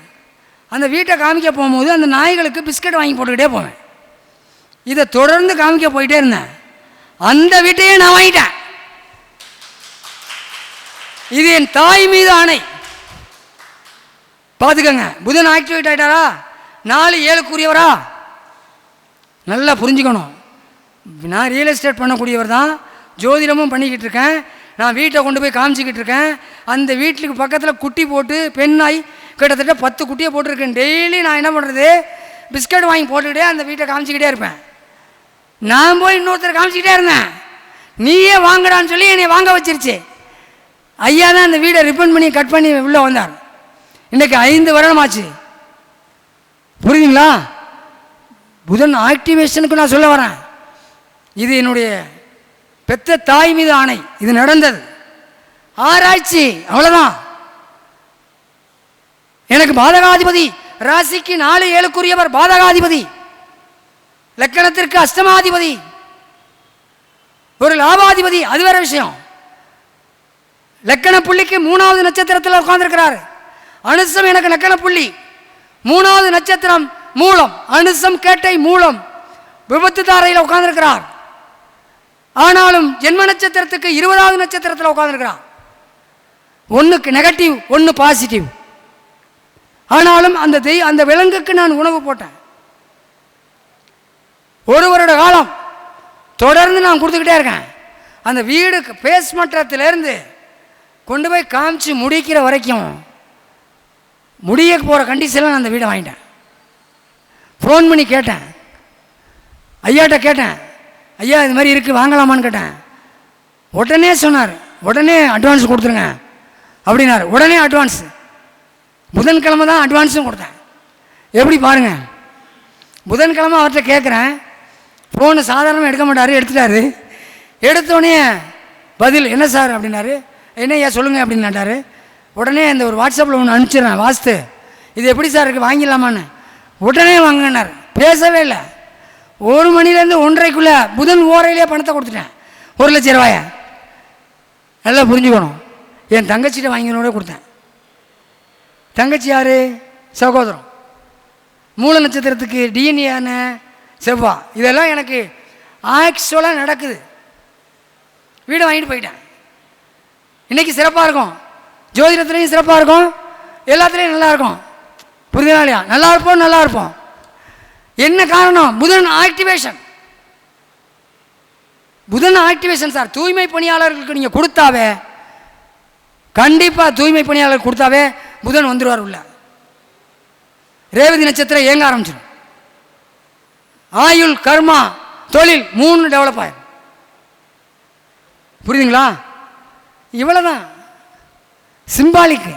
அந்த வீட்டை காமிக்க போகும்போது அந்த நாய்களுக்கு பிஸ்கட் வாங்கி போட்டுக்கிட்டே போவேன். இதை தொடர்ந்து காமிக்க போயிட்டே இருந்தேன். அந்த வீட்டையே நான் வாங்கிட்டேன். இது என் தாய் மீது ஆணை. பார்த்துக்கங்க, புதன் ஆக்டிவேட் ஆகிட்டாரா? 4, 7 நல்லா புரிஞ்சுக்கணும். நான் ரியல் எஸ்டேட் பண்ணக்கூடியவர் தான், ஜோதிடமும் பண்ணிக்கிட்டு இருக்கேன். நான் வீட்டை கொண்டு போய் காமிச்சிக்கிட்டு இருக்கேன். அந்த வீட்டுக்கு பக்கத்தில் குட்டி போட்டு பெண் நாய் கிட்டத்தட்ட 10 குட்டியை போட்டிருக்கேன். டெய்லி நான் என்ன பண்ணுறது? பிஸ்கட் வாங்கி போட்டுக்கிட்டே அந்த வீட்டை காமிச்சிக்கிட்டே இருப்பேன். நான் போய் இன்னொருத்தர் காமிச்சிக்கிட்டே இருந்தேன். நீயே வாங்கடான்னு சொல்லி என்னை வாங்க வச்சிருச்சு. ஐயா தான் அந்த வீடை ரிப்பன் பண்ணி கட் பண்ணி உள்ளே வந்தார். இன்றைக்கு 5 வருடம் ஆச்சு. புரியுதுங்களா? புதன் ஆக்டிவேஷனுக்கு நான் சொல்ல வரேன். இது என்னுடைய பெத்த தாய் மீது ஆணை. இது நடந்தது. ஆராய்ச்சி, அவ்வளோதான். எனக்கு பாதகாதிபதி ராசிக்கு 4 7க்குரியவர் பாதகாதிபதி, லக்கணத்திற்கு அஷ்டமாதிபதி, ஒரு லாபாதிபதி. அது வேற விஷயம். லக்கண புள்ளிக்கு 3வது நட்சத்திரத்தில் உட்கார்ந்துருக்கிறார். அனுசம் எனக்கு லக்கண புள்ளி 3வது நட்சத்திரம் மூலம், அனுசம் கேட்டை மூலம் விபத்து தாரையில் உட்கார்ந்துருக்கிறார். ஆனாலும் ஜென்ம நட்சத்திரத்துக்கு 20வது நட்சத்திரத்தில் உட்கார்ந்துருக்கிறார். ஒன்றுக்கு நெகட்டிவ், ஒன்று பாசிட்டிவ். ஆனாலும் அந்த விலங்குக்கு நான் உணவு போட்டேன். 1 வருட காலம் தொடர்ந்து நான் கொடுத்துக்கிட்டே இருக்கேன். அந்த வீடு பேஸ் மட்டத்திலேருந்து கொண்டு போய் காமிச்சு முடிக்கிற வரைக்கும், முடிய போகிற கண்டிஷனில் நான் அந்த வீடை வாங்கிட்டேன். ஃபோன் பண்ணி கேட்டேன், ஐயாட்ட கேட்டேன், ஐயா இது மாதிரி இருக்குது வாங்கலாமான்னு கேட்டேன். உடனே சொன்னார், உடனே அட்வான்ஸ் கொடுத்துருங்க அப்படின்னாரு. உடனே அட்வான்ஸ், புதன்கிழமை தான் அட்வான்ஸும் கொடுத்தேன். எப்படி பாருங்கள், புதன்கிழமை அவர்கிட்ட கேட்குறேன். ஃபோனு சாதாரணமாக எடுக்க மாட்டார், எடுத்துட்டாரு. எடுத்தோடனே பதில் என்ன சார் அப்படின்னாரு. என்ன ஐயா சொல்லுங்கள் அப்படின்னு கேட்டார். உடனே இந்த ஒரு வாட்ஸ்அப்பில் ஒன்று அனுப்பிச்சிடுறேன் வாஸ்து, இது எப்படி சார் இருக்குது வாங்கிடலாமான்னு. உடனே வாங்கினார். பேசவே இல்லை. 1 மணிலேருந்து 1:30க்குள்ளே புதன் ஓரையிலே பணத்தை கொடுத்துட்டேன். 1 லட்சம் ரூபாயை. நல்லா புரிஞ்சுக்கணும். என் தங்கச்சிட்ட வாங்கினோட கொடுத்தேன். தங்கச்சி யார்? சகோதரம். மூல நட்சத்திரத்துக்கு டிஎன்ஏன செவ்வாய். இதெல்லாம் எனக்கு ஆக்சுவலாக நடக்குது. வீடை வாங்கிட்டு போயிட்டேன். இன்றைக்கி சிறப்பாக இருக்கும், ஜோதிடத்துலேயும் சிறப்பாக இருக்கும், எல்லாத்துலேயும் நல்லா இருக்கும். புரியுதா இல்லையா? நல்லா இருப்போம், நல்லா இருப்போம். என்ன காரணம்? புதன் ஆக்டிவேஷன். புதன் ஆக்டிவேஷன் சார். தூய்மை பணியாளர்களுக்கு நீங்கள் கொடுத்தாவே, கண்டிப்பாக தூய்மை பணியாளர் கொடுத்தாவே புதன் வந்துடுவார் உள்ள. ரேவதி நட்சத்திரம் இயங்க ஆரம்பிச்சிடும். ஆயுள், கர்மா, தொழில் 3 டெவலப் ஆயிடும். புரியுதுங்களா? இவ்வளோதான் சிம்பாலிக்கு.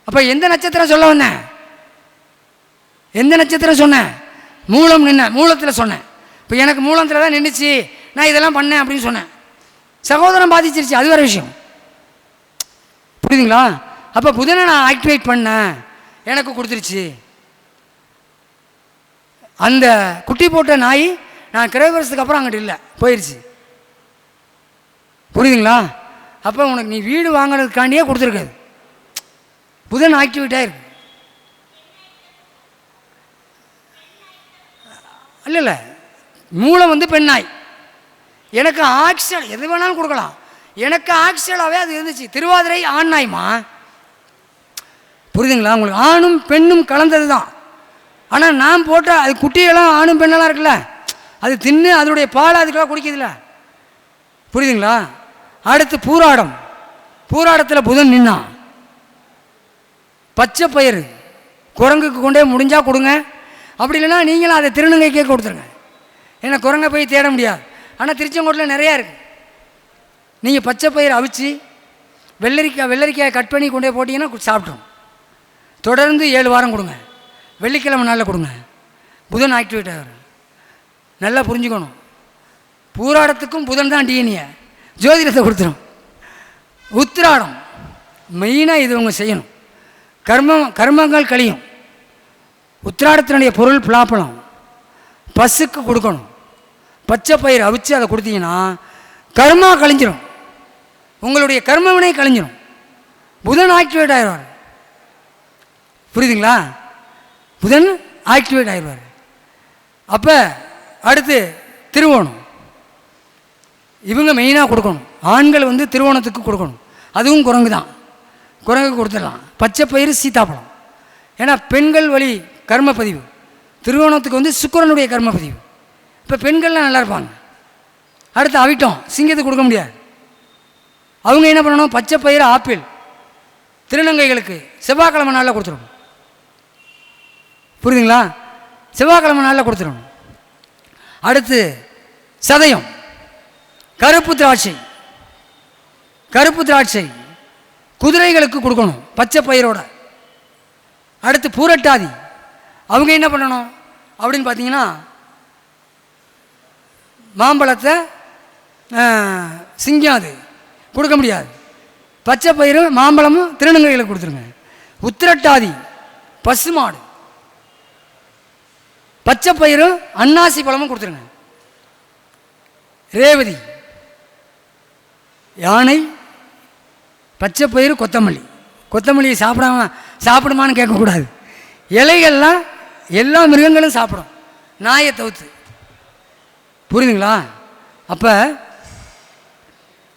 அப்போ எந்த நட்சத்திரம் சொல்ல வந்தேன்? எந்த நட்சத்திரம் சொன்னேன்? மூலம் நின்ன, மூலத்தில் சொன்னேன். இப்போ எனக்கு மூலத்தில் தான் நின்றுச்சு, நான் இதெல்லாம் பண்ணேன் அப்படின்னு சொன்னேன். சகோதரம் பாதிச்சிருச்சு, அது வேறு விஷயம். புரியுதுங்களா? அப்போ புதனை நான் ஆக்டிவேட் பண்ணேன், எனக்கு கொடுத்துருச்சு. அந்த குட்டி போட்ட நாய் நான் கிரகவரத்துக்கு அப்புறம் அங்கிட்டு இல்லை, போயிடுச்சு. புரியுதுங்களா? அப்போ உனக்கு நீ வீடு வாங்கினதுக்காண்டியே கொடுத்துருக்காது. புதன் ஆக்டிவேட் ஆயிருக்கு. இல்லை இல்லை, மூலம் வந்து பெண் நாய். எனக்கு ஆக்சிடல் எது வேணாலும் கொடுக்கலாம். எனக்கு ஆக்சிடலாகவே அது இருந்துச்சு. திருவாதிரை ஆண் நாய்மா. புரியுதுங்களா? உங்களுக்கு ஆணும் பெண்ணும் கலந்தது தான். ஆனால் நான் போட்ட அது குட்டியெல்லாம் ஆணும் பெண்ணெல்லாம் இருக்குல்ல, அது தின்னு அதனுடைய பாலை அதுக்கெல்லாம் குடிக்குதுல்ல. புரியுதுங்களா? அடுத்து பூராடம். பூராடத்தில் புதன் நின்னான். பச்சை பயிறு குரங்குக்கு கொண்டே முடிஞ்சால் கொடுங்க, அப்படி இல்லைன்னா நீங்களும் அதை திருநங்கைக்கே கொடுத்துருங்க. ஏன்னா குரங்கை போய் தேட முடியாது. ஆனால் திருச்செங்கோட்டில் நிறையா இருக்குது. நீங்கள் பச்சை பயிர் அவிச்சு வெள்ளரிக்காயை கட் பண்ணி கொண்டே போட்டிங்கன்னா சாப்பிட்டோம். தொடர்ந்து 7 வாரம் கொடுங்க. வெள்ளிக்கிழமை நாளில் கொடுங்க. புதன் ஆக்டிவேட் ஆகும். நல்லா புரிஞ்சுக்கணும். பூராடத்துக்கும் புதன் தான் டிஎன்ஏ. ஜோதிடத்தை கொடுத்துரும். உத்திராடம் மெயினாக இது அவங்க செய்யணும். கர்மங்கள் கழியும். உத்திராடத்தினுடைய பொருள் பலாப்பழம். பசுக்கு கொடுக்கணும். பச்சை பயிர் அவிச்சு அதை கொடுத்தீங்கன்னா கர்மா கழிஞ்சிடும். உங்களுடைய கர்மவினை கழிஞ்சிடும். புதன் ஆக்டிவேட் ஆகிடுவார். புரியுதுங்களா? புதன் ஆக்டிவேட் ஆகிடுவார். அப்போ அடுத்து திருவோணம். இவங்க மெயினாக கொடுக்கணும். ஆண்கள் வந்து திருவோணத்துக்கு கொடுக்கணும். அதுவும் குரங்கு தான். குரங்கு கொடுத்துடலாம். பச்சை பயிறு, சீத்தாப்பழம். ஏன்னா பெண்கள் வழி கர்மப்பதிவு. திருவோணத்துக்கு வந்து சுக்கிரனுடைய கர்மப்பதிவு. இப்போ பெண்கள்லாம் நல்லா இருப்பாங்க. அடுத்து அவிட்டம். சிங்கத்துக்கு கொடுக்க முடியாது. அவங்க என்ன பண்ணணும்? பச்சை பயிறு, ஆப்பிள் திருநங்கைகளுக்கு செவ்வாய்க்கிழமை நாளில் கொடுத்துடணும். புரியுதுங்களா? செவ்வாய்க்கிழமை நாளில் கொடுத்துடணும். அடுத்து சதயம். கருப்பு திராட்சை. கருப்பு திராட்சை குதிரைகளுக்கு கொடுக்கணும் பச்சை பயிரோட. அடுத்து பூரட்டாதி, அவங்க என்ன பண்ணணும் அப்படின்னு பார்த்தீங்கன்னா மாம்பழத்தை சிங்கம் அது கொடுக்க முடியாது, பச்சை பயிரும் மாம்பழமும் திருநங்கைகளுக்கு கொடுத்துருங்க. உத்திரட்டாதி பசுமாடு, பச்சை பயிரும் அன்னாசி பழமும் கொடுத்துருங்க. ரேவதி யானை, பச்சை பயிறு கொத்தமல்லி. கொத்தமல்லியை சாப்பிடுமான்னு கேட்கக்கூடாது. இலைகள்லாம் எல்லா மிருகங்களும் சாப்பிடும், நாயை தவிர்த்து. புரியுதுங்களா? அப்போ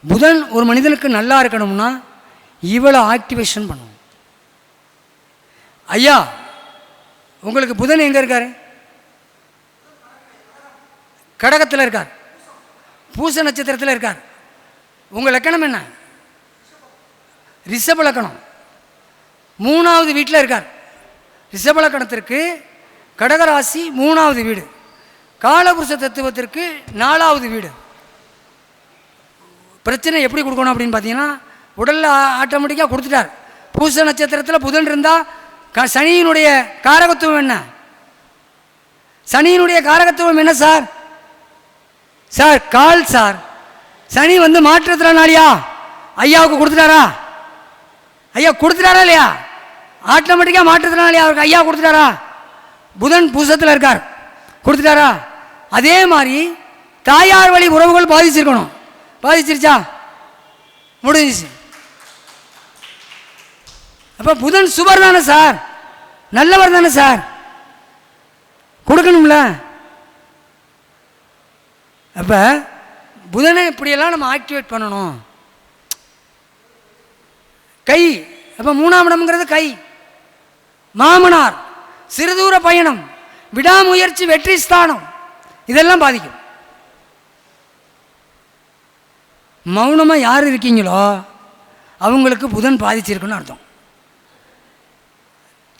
புதன் ஒரு மனிதனுக்கு நல்லா இருக்கணும்னா இவ்வளோ ஆக்டிவேஷன் பண்ணணும். ஐயா, உங்களுக்கு புதன் எங்கே இருக்கார்? கடகத்தில் இருக்கார், பூச நட்சத்திரத்தில் இருக்கார். உங்கள் லக்கணம் என்ன? ரிஷப லக்கணம். 3வது வீட்டில் இருக்கார். ரிஷப லக்கணத்திற்கு கடகராசி 3வது வீடு, காலபுருஷ தத்துவத்திற்கு 4வது வீடு. பிரச்சனை எப்படி கொடுக்கணும் அப்படின்னு பார்த்தீங்கன்னா உடலில் ஆட்டோமேட்டிக்காக கொடுத்துட்டார். பூச நட்சத்திரத்தில் புதன் இருந்தால் சனியினுடைய காரகத்துவம் என்ன? சனியினுடைய காரகத்துவம் என்ன சார்? Sir call sir. சனி வந்து மாற்றத்தினாலியா ஐயாவுக்கு கொடுத்துட்டாரா? ஐயா கொடுத்துட்டாரா இல்லையா? ஆட்டோமேட்டிக்காக மாற்றத்தினாலியா அவருக்கு ஐயா கொடுத்துட்டாரா? புதன் பூசத்தில் இருக்கார், கொடுத்துட்டாரா? அதே மாதிரி தாயார் வழி உறவுகள் பாதிச்சிருக்கணும். பாதிச்சிருச்சா? முடிஞ்சிச்சு. அப்போ புதன் சுபர் தானே சார், நல்லவர் தானே சார், கொடுக்கணும்ல. அப்போ புதனை இப்படியெல்லாம் நம்ம ஆக்டிவேட் பண்ணணும். கை, அப்போ 3ஆம் இடம்ங்கிறது கை. மாமனார், சிறுதூர பயணம், விடாமுயற்சி, வெற்றி ஸ்தானம், இதெல்லாம் பாதிக்கும். மௌனமாக யார் இருக்கீங்களோ அவங்களுக்கு புதன் பாதிச்சிருக்குன்னு அர்த்தம்.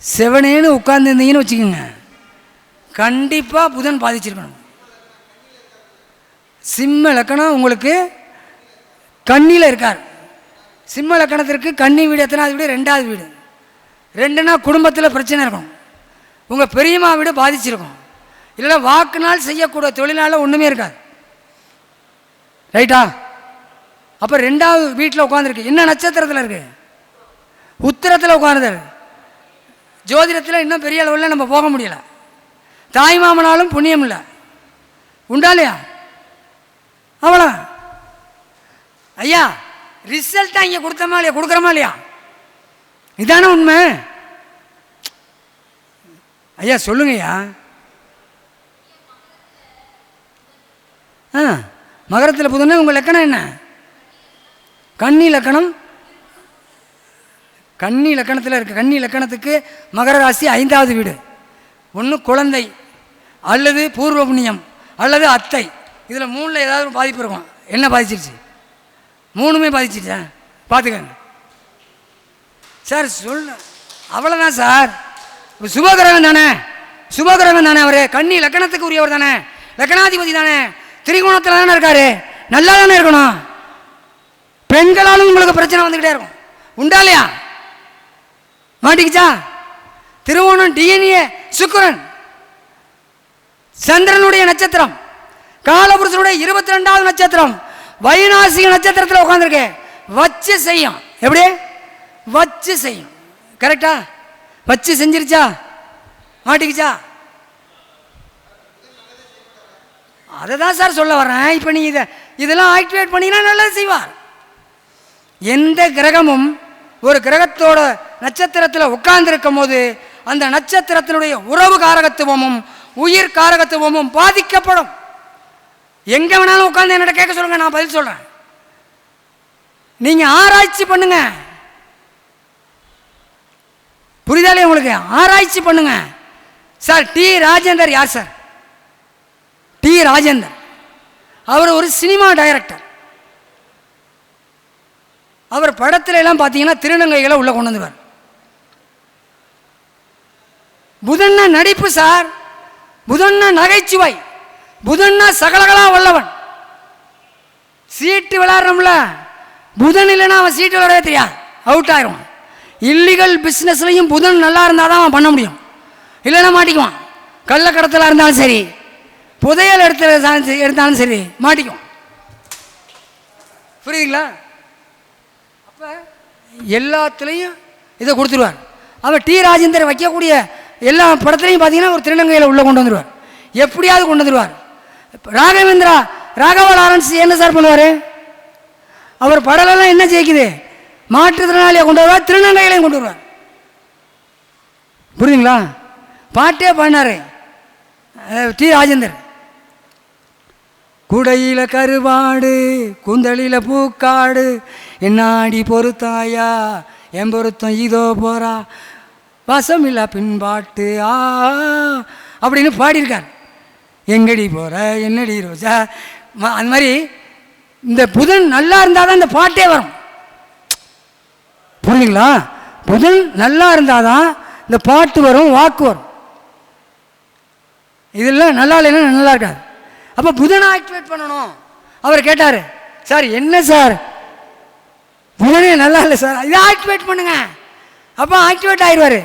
செவனேன்னு உட்கார்ந்துருந்தீங்கன்னு வச்சுக்கோங்க, கண்டிப்பாக புதன் பாதிச்சிருக்கணும். சிம்ம லக்கணம் உங்களுக்கு கன்னியில் இருக்கார். சிம்ம லக்கணத்திற்கு கன்னி வீடு எத்தனாவது வீடு? 2வது வீடு. 2னா குடும்பத்தில் பிரச்சனை இருக்கும். உங்கள் பெரியம்மா வீடு பாதிச்சிருக்கும். இல்லைன்னா வாக்குனால் செய்யக்கூடிய தொழிலால் ஒன்றுமே இருக்காது. ரைட்டா? அப்போ 2வது வீட்டில் உட்காந்துருக்கு. என்ன நட்சத்திரத்தில் இருக்கு? உத்திரத்தில் உட்காந்துரு. ஜோதிடத்தில் இன்னும் பெரிய அளவில் நம்ம போக முடியலை. தாய் மாமனாலும் புண்ணியம் இல்லை, உண்டா இல்லையா? அவ்வளோ. ஐயா ரிசல்ட்டாக இங்கே கொடுத்தோமா இல்லையா? கொடுக்குறோமா இல்லையா? இதானே உண்மை. ஐயா சொல்லுங்கய்யா. மகரத்தில் புதன். உங்கள் லக்கணம் என்ன? கன்னி லக்கணம். கன்னி லக்கணத்தில் இருக்குது. கன்னி லக்கணத்துக்கு மகர ராசி 5வது வீடு. ஒன்று குழந்தை, அல்லது பூர்வ புண்ணியம், அல்லது அத்தை. இதில் 3ல் ஏதாவது பாதிப்பு இருக்கும். என்ன பாதிச்சிருச்சு? 3மே பாதிச்சிருச்சா? பார்த்துக்கங்க சார். அவ்வளோதான் சார். இப்போ சுபகிரகம் தானே, சுபகிரகம் தானே அவர். கன்னி லக்கணத்துக்கு உரியவர் தானே, லக்கணாதிபதி தானே, திரிகோணத்தில் தானே இருக்காரு. நல்லா தானே இருக்கணும். பெண்களாலும் உங்களுக்கு பிரச்சனை வந்துக்கிட்டே இருக்கும், உண்டா இல்லையா? மாட்டிக்கிச்சா? திருவோணம் டிஎன்ஏ சுக்கிரன், சந்திரனுடைய நட்சத்திரம், காலபுருஷனுடைய 22வது நட்சத்திரம், வைநாசிக நட்சத்திரத்தில் உட்காந்துருக்கு. வச்சு செய்யும். எப்படி? வச்சு செய்யும். கரெக்டா? வச்சு செஞ்சிருச்சா? மாட்டிக்கிச்சா? அதை தான் சார் சொல்ல வர்றேன். இப்போ நீங்கள் இதெல்லாம் ஆக்டிவேட் பண்ணிங்கன்னா நல்லது செய்வார். எந்த கிரகமும் ஒரு கிரகத்தோட நட்சத்திரத்தில் உட்கார்ந்துருக்கும் போது அந்த நட்சத்திரத்தினுடைய உறவு காரகத்துவமும் உயிர் காரகத்துவமும் பாதிக்கப்படும். எங்கே வேணாலும் உட்காந்து என்னோட கேட்க சொல்லுங்க, நான் பதில் சொல்கிறேன். நீங்கள் ஆராய்ச்சி பண்ணுங்க. புரிதாலே உங்களுக்கு? ஆராய்ச்சி பண்ணுங்க. சார் டி ராஜேந்தர் யார் சார்? டி ராஜேந்தர் அவர் ஒரு சினிமா டைரக்டர். அவர் படத்துல எல்லாம் பார்த்தீங்கன்னா திருநங்கைகளை உள்ள கொண்டு வந்துவார். புதன்னா நடிப்பு சார், புதன்னா நகைச்சுவை, புதன்னா சகலகலா வல்லவன். சீட்டு விளையாடுறோம்ல, புதன் இல்லைன்னா அவன் சீட்டு விளையாட தெரியாது, அவுட் ஆயிடுவான். இல்லீகல் பிஸ்னஸ்லையும் புதன் நல்லா இருந்தால் தான் அவன் பண்ண முடியும், இல்லைன்னா மாட்டிக்குவான். கள்ளக்கடத்தில் இருந்தாலும் சரி, புதையல் எடுத்தாலும் சரி மாட்டிக்குவான். புரியுதுங்களா? அப்போ எல்லாத்துலேயும் இதை கொடுத்துருவார். அவர் டி ராஜேந்தர் வைக்கக்கூடிய எல்லா படத்துலையும் பார்த்தீங்கன்னா ஒரு திருநங்கையில் உள்ளே கொண்டு வந்துடுவார், எப்படியாவது கொண்டு வந்துடுவார். ராகவா லாரன்ஸ் என்ன சார் பண்ணுவார்? அவர் படலெல்லாம் என்ன ஜெயிக்குது? மாற்றுத்திறனாளியை கொண்டு வருவார், திருநங்கைகளையும் கொண்டு வருவார். புரியுதுங்களா? பாட்டே பாடினார் டி ராஜேந்தர். குடையில கருவாடு குந்தளில பூக்காடு என்னாடி பொறுத்தாயா என் பொருத்தம் இதோ போறா வசம் இல்லா பின்பாட்டு அப்படின்னு பாடியிருக்கார். எங்கடி போற என்னடி ரோஜா, அந்த மாதிரி இந்த புதன் நல்லா இருந்தால் தான் இந்த பாட்டே வரும். புரியுதுங்களா? புதன் நல்லா இருந்தால் தான் இந்த பாட்டு வரும், வாக்கு வரும். இதெல்லாம் நல்லா இல்லைன்னா நல்லா இருக்காது. அப்போ புதனை ஆக்டிவேட் பண்ணணும். அவர் கேட்டார், சார் என்ன சார் புதனே நல்லா இல்லை சார், இதை ஆக்டிவேட் பண்ணுங்க. அப்போ ஆக்டிவேட் ஆயிடுவார்.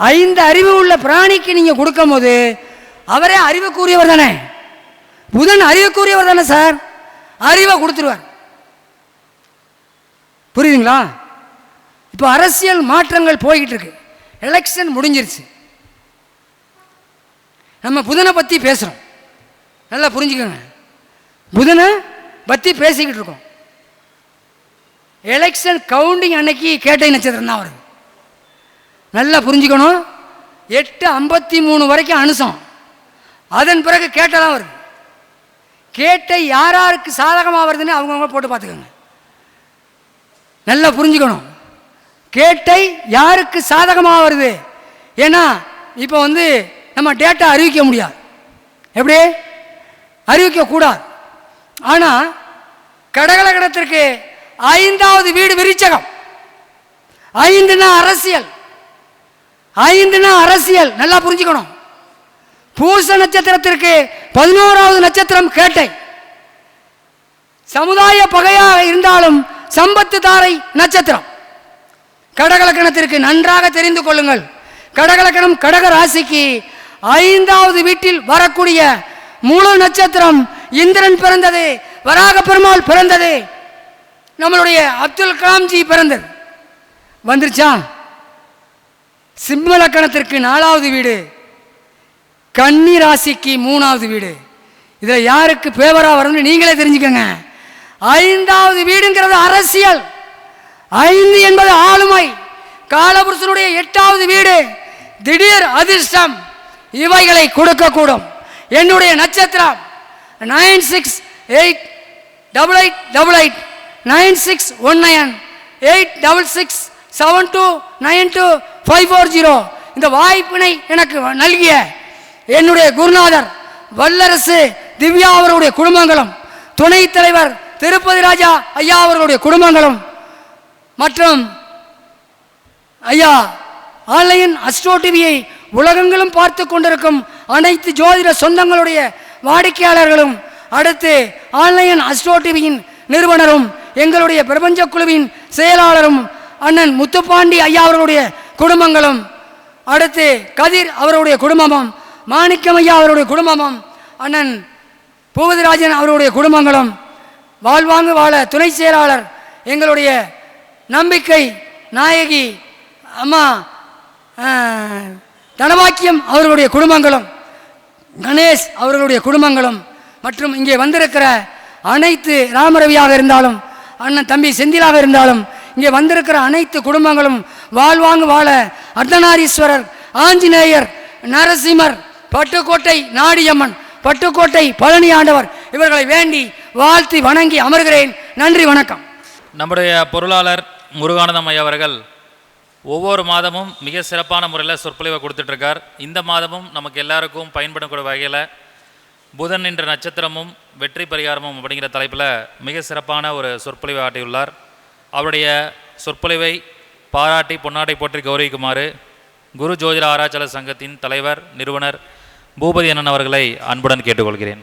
5 அறிவு உள்ள பிராணிக்கு நீங்கள் கொடுக்கும் போது அவரே அறிவுக்குரியவர் தானே, புதன் அறிவுக்குரியவர் தானே சார், அறிவை கொடுத்துருவார். புரியுதுங்களா? இப்போ அரசியல் மாற்றங்கள் போய்கிட்டு இருக்கு, எலெக்ஷன் முடிஞ்சிருச்சு. நம்ம புதனை பற்றி பேசுகிறோம், நல்லா புரிஞ்சுக்கோங்க. புதனை பற்றி பேசிக்கிட்டு இருக்கோம். எலெக்ஷன் கவுண்டிங் அன்னைக்கு கேட்டை நட்சத்திரம் தான் வருது, நல்லா புரிஞ்சுக்கணும். 8:53 வரைக்கும் அனுசம், அதன் பிறகு கேட்டெல்லாம் வருது. கேட்டை யார் யாருக்கு சாதகமாக வருதுன்னு அவங்கவுங்க போட்டு பார்த்துக்கோங்க, நல்லா புரிஞ்சுக்கணும். கேட்டை யாருக்கு சாதகமாக வருது? ஏன்னா இப்போ நம்ம டேட்டா அறிவிக்க முடியாது, எப்படி அறிவிக்கக்கூடாது. ஆனால் கடகலகணத்திற்கு 5வது வீடு விருச்சகம். 5னா அரசியல், 5னா அரசியல், நல்லா புரிஞ்சுக்கணும். பூச நட்சத்திரத்திற்கு 11வது நட்சத்திரம் கேட்டை. சமுதாய பகையாக இருந்தாலும் சம்பத்து தாரை நட்சத்திரம். கடகலக்கணத்திற்கு நன்றாக தெரிந்து கொள்ளுங்கள், கடகலக்கணம் கடக ராசிக்கு 5வது வீட்டில் வரக்கூடிய முழு நட்சத்திரம் இந்திரன் பிறந்தது, வராக பெருமாள் பிறந்தது, நம்மளுடைய அப்துல் கலாம்ஜி பிறந்தது. வந்துருச்சா? சிம்ம லக்கணத்திற்கு 4வது வீடு, கன்னி ராசிக்கு 3வது வீடு. இதில் யாருக்கு பேவராக வரும்னு நீங்களே தெரிஞ்சுக்கங்க. 5வது வீடுங்கிறது அரசியல், 5 என்பது ஆளுமை. காலபுருஷனுடைய 8வது வீடு திடீர் அதிர்ஷ்டம், இவைகளை கொடுக்கக்கூடும். என்னுடைய நட்சத்திரம் 968888 9619 86672925540. இந்த வாய்ப்பினை எனக்கு நல்கிய என்னுடைய குருநாதர் வல்லரசு திவ்யா அவர்களுடைய குடும்பங்களும், துணைத் தலைவர் திருப்பதி ராஜா ஐயா அவர்களுடைய குடும்பங்களும், மற்றும் ஐயா ஆன்லைன் அஸ்ட்ரோ டிவியை உலகங்களும் பார்த்து கொண்டிருக்கும் அனைத்து ஜோதிட சொந்தங்களுடைய வாடிக்கையாளர்களும், அடுத்து ஆன்லைன் அஸ்ட்ரோ டிவியின் நிறுவனரும், எங்களுடைய பிரபஞ்ச குழுவின் செயலாளரும் அண்ணன் முத்துப்பாண்டி ஐயா அவர்களுடைய குடும்பங்களும், அடுத்து கதிர் அவருடைய குடும்பமும், மாணிக்கம் ஐயா அவருடைய குடும்பமும், அண்ணன் பூபதிராஜன் அவருடைய குடும்பங்களும், வாழ்வாங்கு வாழ துணை செயலாளர் எங்களுடைய நம்பிக்கை நாயகி அம்மா தனவாக்கியம் அவர்களுடைய குடும்பங்களும், கணேஷ் அவர்களுடைய குடும்பங்களும், மற்றும் இங்கே வந்திருக்கிற அனைத்து ராமரவியாக இருந்தாலும், அண்ணன் தம்பி செந்திலாக இருந்தாலும், இங்கே வந்திருக்கிற அனைத்து குடும்பங்களும் வாழ்வாங்கு வாழ அர்த்தநாரீஸ்வரர், ஆஞ்சநேயர், நரசிம்மர், பட்டுக்கோட்டை நாடியம்மன், பட்டுக்கோட்டை பழனி ஆண்டவர் இவர்களை வேண்டி வாழ்த்தி வணங்கி அமர்கிறேன். நன்றி, வணக்கம். நம்முடைய பொருளாளர் முருகானந்தம் ஐயா அவர்கள் ஒவ்வொரு மாதமும் மிக சிறப்பான முறையில் சொற்பொழிவை கொடுத்துட்ருக்கார். இந்த மாதமும் நமக்கு எல்லாருக்கும் பயன்படக்கூடிய வகையில் புதன் என்ற நட்சத்திரமும் வெற்றி பரிகாரமும் அப்படிங்கிற தலைப்பில் மிக சிறப்பான ஒரு சொற்பொழிவை ஆட்டியுள்ளார். அவருடைய சொற்பொழிவை பாராட்டி பொன்னாட்டை போற்றி கௌரவிக்குமாறு குரு ஜோதிட ஆராய்ச்சியாளர் சங்கத்தின் தலைவர் நிறுவனர் பூபதி அண்ணன் அவர்களை அன்புடன் கேட்டுக்கொள்கிறேன்.